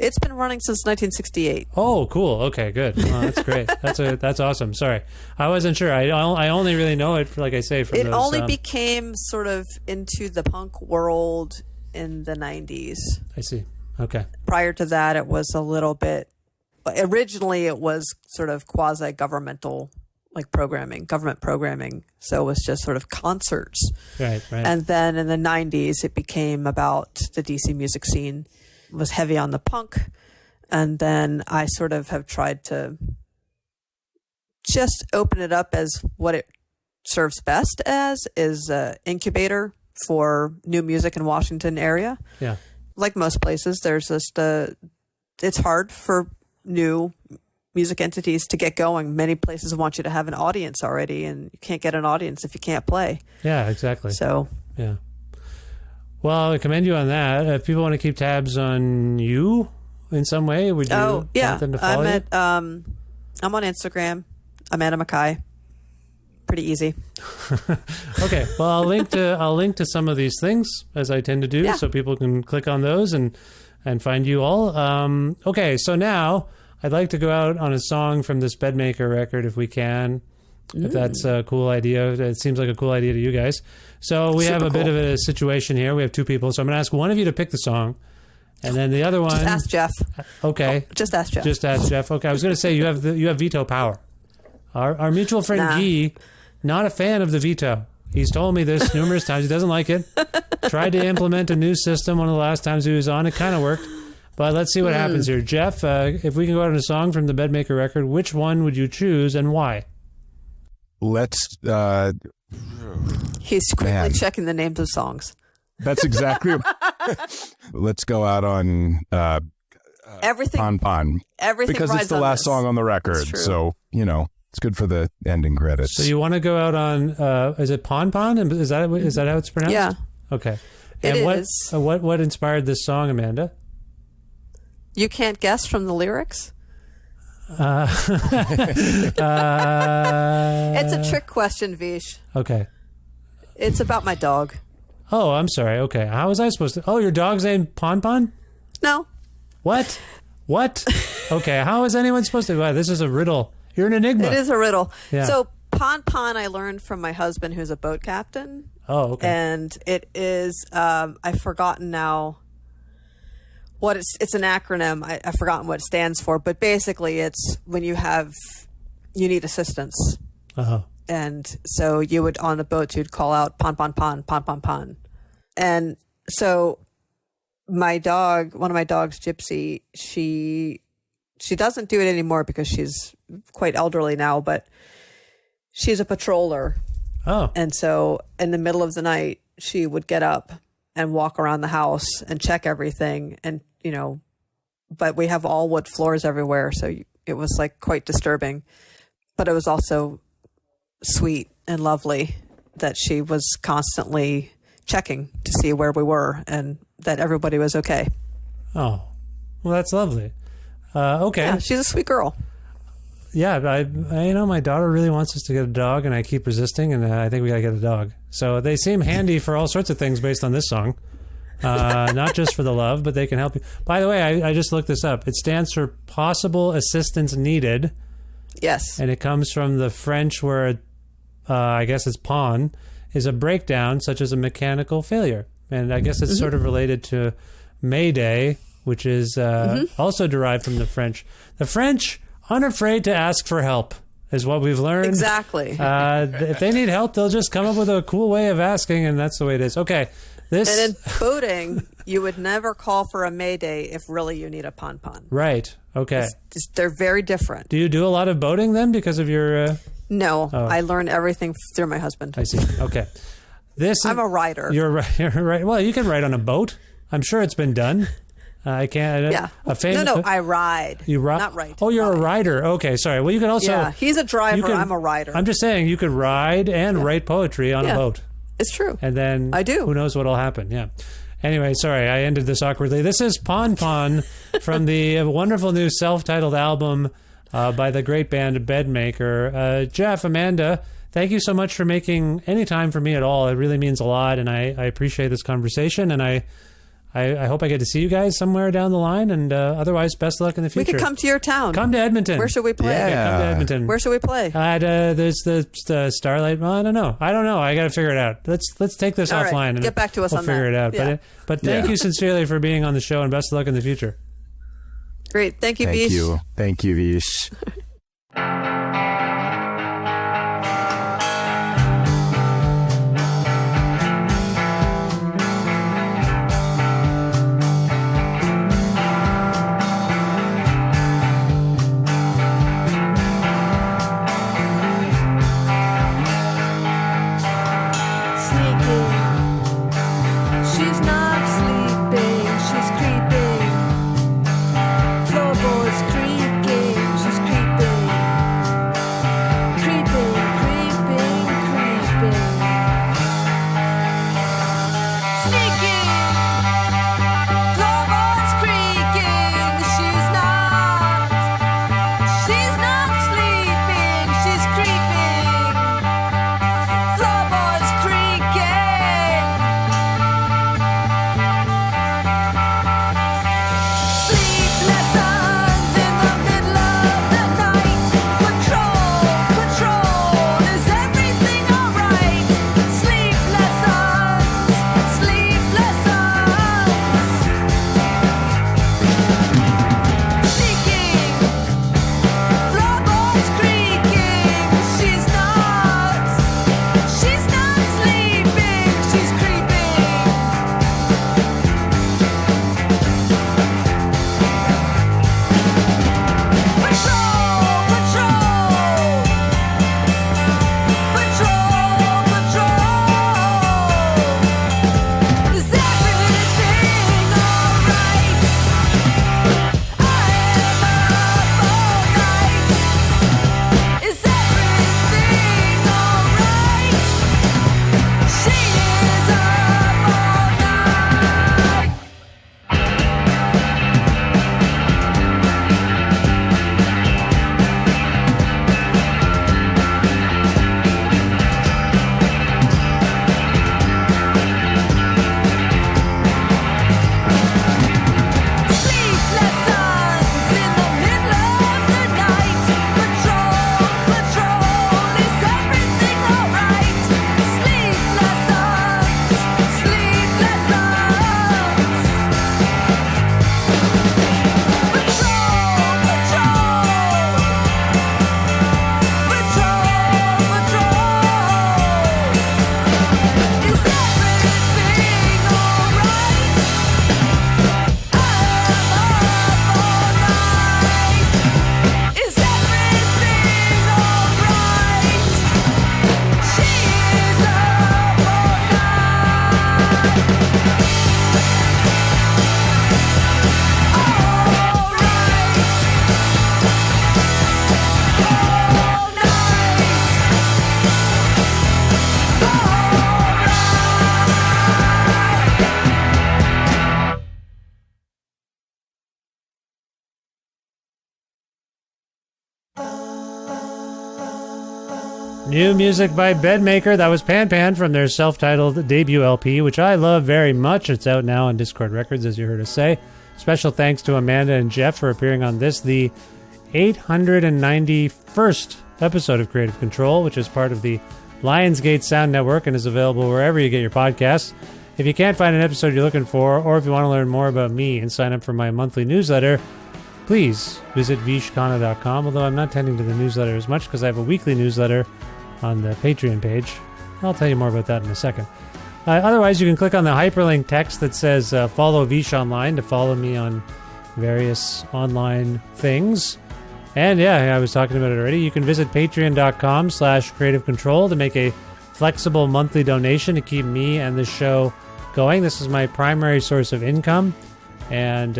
S4: It's been running since 1968.
S1: Oh, cool. Okay, good. Well, that's great. That's awesome. Sorry, I wasn't sure. I only really know it, like I say, from
S4: it
S1: those,
S4: only became sort of into the punk world in the 90s.
S1: I see. Okay.
S4: Prior to that, it was a little bit. Originally, it was sort of quasi-governmental, like government programming. So it was just sort of concerts.
S1: Right.
S4: And then in the 90s, it became about the DC music scene. It was heavy on the punk. And then I sort of have tried to just open it up as what it serves best as, is an incubator for new music in Washington area.
S1: Yeah.
S4: Like most places, there's just it's hard for new music entities to get going. Many places want you to have an audience already, and you can't get an audience if you can't play.
S1: Yeah, exactly.
S4: So,
S1: yeah. Well, I commend you on that. If people want to keep tabs on you in some way, would you want them to follow you?
S4: I'm on Instagram. I'm Anna MacKaye. Pretty easy.
S1: Okay. Well, I'll link to some of these things, as I tend to do, so people can click on those and find you all. Okay. So now I'd like to go out on a song from this Bedmaker record, if we can. if that's a cool idea. It seems like a cool idea to you guys. So we have a bit of a situation here. We have two people. So I'm going to ask one of you to pick the song. And then the other one...
S4: Just ask Jeff.
S1: Okay.
S4: Oh, just ask Jeff.
S1: Just ask Jeff. Okay. I was going to say you have veto power. Our mutual friend Guy, not a fan of the veto. He's told me this numerous times. He doesn't like it. Tried to implement a new system one of the last times he was on. It kind of worked. But let's see what happens here. Jeff, if we can go out on a song from the Bedmaker record, which one would you choose and why?
S5: Let's...
S4: He's quickly checking the names of songs.
S5: That's exactly... Let's go out on
S4: everything.
S5: Pon Pon.
S4: Everything
S5: because
S4: rides
S5: it's the
S4: on
S5: last
S4: this.
S5: song on the record. So, it's good for the ending credits.
S1: So you want to go out on, is it Pon Pon? Is that how it's pronounced?
S4: Yeah.
S1: Okay.
S4: It
S1: And
S4: is.
S1: what inspired this song, Amanda?
S4: You can't guess from the lyrics? It's a trick question, Vish.
S1: Okay.
S4: It's about my dog.
S1: Oh, I'm sorry. Okay. How was I supposed to... Oh, your dog's named Pon Pon?
S4: No.
S1: What? Okay. How is anyone supposed to... Wow, this is a riddle. You're an enigma.
S4: It is a riddle.
S1: Yeah.
S4: So Pon Pon I learned from my husband, who's a boat captain.
S1: Oh, okay.
S4: And it is... I've forgotten now what it's an acronym. I've forgotten what it stands for. But basically, it's when you need assistance.
S1: Uh-huh.
S4: And so you would, on the boat, you'd call out, pon, pon, pon, pon, pon, pon. And so my dog, one of my dogs, Gypsy, she doesn't do it anymore because she's quite elderly now, but she's a patroller.
S1: Oh.
S4: And so in the middle of the night, she would get up and walk around the house and check everything. And, but we have all wood floors everywhere. So it was like quite disturbing, but it was also sweet and lovely that she was constantly checking to see where we were and that everybody was okay.
S1: Oh, well, that's lovely. Okay.
S4: Yeah, she's a sweet girl.
S1: Yeah, I my daughter really wants us to get a dog, and I keep resisting, and I think we gotta get a dog. So they seem handy for all sorts of things based on this song. Not just for the love, but they can help you. By the way, I just looked this up. It stands for Possible Assistance Needed.
S4: Yes.
S1: And it comes from the French where I guess it's pon, is a breakdown such as a mechanical failure. And I guess it's sort of related to Mayday, which is also derived from the French. The French, unafraid to ask for help, is what we've learned.
S4: Exactly.
S1: If they need help, they'll just come up with a cool way of asking, and that's the way it is. Okay.
S4: And in boating, you would never call for a Mayday if really you need a pon pon.
S1: Right. Okay.
S4: They're very different.
S1: Do you do a lot of boating then because of your...
S4: No, I learned everything through my husband.
S1: I see. Okay.
S4: I'm a rider.
S1: You're right. Well, you can ride on a boat. I'm sure it's been done. I can't...
S4: Yeah.
S1: No,
S4: I ride.
S1: You ride?
S4: Not ride.
S1: Oh, you're a rider. Okay, sorry. Well, you can also...
S4: Yeah, he's a driver. I'm a rider.
S1: I'm just saying you could ride and write poetry on a boat.
S4: It's true.
S1: And then...
S4: I do.
S1: Who knows what'll happen. Yeah. Anyway, sorry, I ended this awkwardly. This is Pon Pon from the wonderful new self-titled album by the great band Bedmaker. Jeff, Amanda, thank you so much for making any time for me at all. It really means a lot, and I appreciate this conversation, and I hope I get to see you guys somewhere down the line, and otherwise, best of luck in the future.
S4: We could come to your town.
S1: Come to Edmonton.
S4: Where should we play?
S1: Yeah, come to Edmonton.
S4: Where should we play?
S1: There's the Starlight. Well, I don't know. I got to figure it out. Let's take this
S4: All
S1: offline
S4: right.
S1: and
S4: get back to us
S1: we'll
S4: on
S1: figure
S4: that.
S1: it out.
S4: Yeah.
S1: But thank you sincerely for being on the show, and best of luck in the future.
S4: Great. Thank you,
S5: Thank
S4: Vish.
S5: you. Thank you, Vish.
S6: She's not sleeping, she's creeping. Floorboards creaking, she's creeping.
S1: New music by Bedmaker. That was Pan Pan from their self-titled debut LP, which I love very much. It's out now on Discord Records, as you heard us say. Special thanks to Amanda and Jeff for appearing on this, the 891st episode of Creative Control, which is part of the Lionsgate Sound Network and is available wherever you get your podcasts. If you can't find an episode you're looking for, or if you want to learn more about me and sign up for my monthly newsletter, please visit vishkhanna.com, although I'm not tending to the newsletter as much because I have a weekly newsletter on the Patreon page. I'll tell you more about that in a second. Otherwise, you can click on the hyperlink text that says follow Vish online to follow me on various online things. And yeah, I was talking about it already. You can visit patreon.com/creative control to make a flexible monthly donation to keep me and the show going. This is my primary source of income, and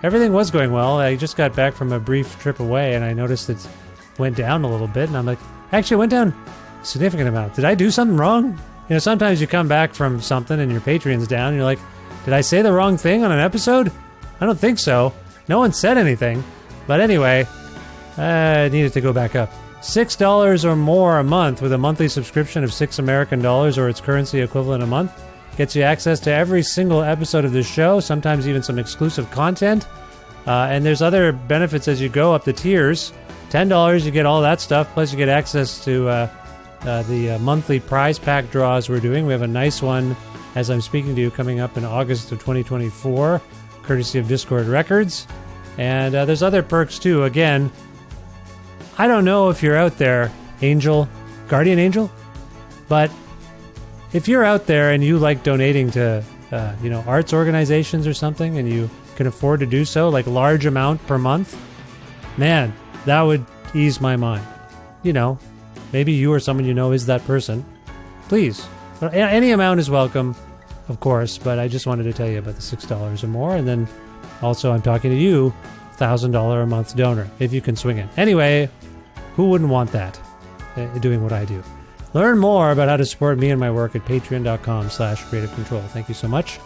S1: everything was going well. I just got back from a brief trip away, and I noticed it went down a little bit, and I'm like, actually it went down a significant amount. Did I do something wrong? You know, sometimes you come back from something and your Patreon's down, and you're like, did I say the wrong thing on an episode? I don't think so. No one said anything. But anyway, I needed to go back up. $6 or more a month with a monthly subscription of $6 American or its currency equivalent a month gets you access to every single episode of this show, sometimes even some exclusive content. And there's other benefits as you go up the tiers. $10, you get all that stuff, plus you get access to the monthly prize pack draws we're doing. We have a nice one, as I'm speaking to you, coming up in August of 2024, courtesy of Discord Records. And there's other perks too. Again, I don't know if you're out there, Angel, Guardian Angel, but if you're out there and you like donating to, arts organizations or something, and you can afford to do so, like large amount per month, man, that would ease my mind. You know, maybe you or someone you know is that person. Please, any amount is welcome, of course, but I just wanted to tell you about the $6 or more, and then also I'm talking to you, $1,000 a month donor, if you can swing it. Anyway, who wouldn't want that, doing what I do? Learn more about how to support me and my work at patreon.com/creative control. Thank you so much.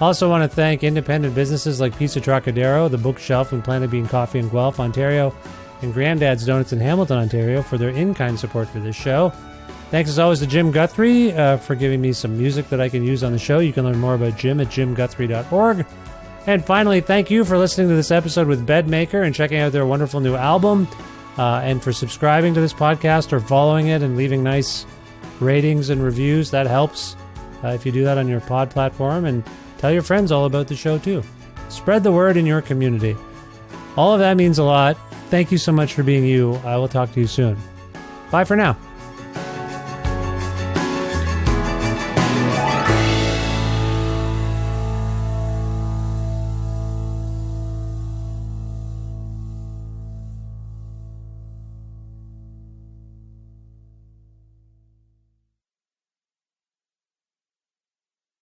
S1: Also want to thank independent businesses like Pizza Trocadero, The Bookshelf, and Planet Bean Coffee in Guelph, Ontario, and Granddad's Donuts in Hamilton, Ontario, for their in-kind support for this show. Thanks as always to Jim Guthrie for giving me some music that I can use on the show. You can learn more about Jim at jimguthrie.org. And finally, thank you for listening to this episode with Bedmaker and checking out their wonderful new album, and for subscribing to this podcast or following it and leaving nice ratings and reviews. That helps if you do that on your pod platform, and tell your friends all about the show too. Spread the word in your community. All of that means a lot. Thank you so much for being you. I will talk to you soon. Bye for now.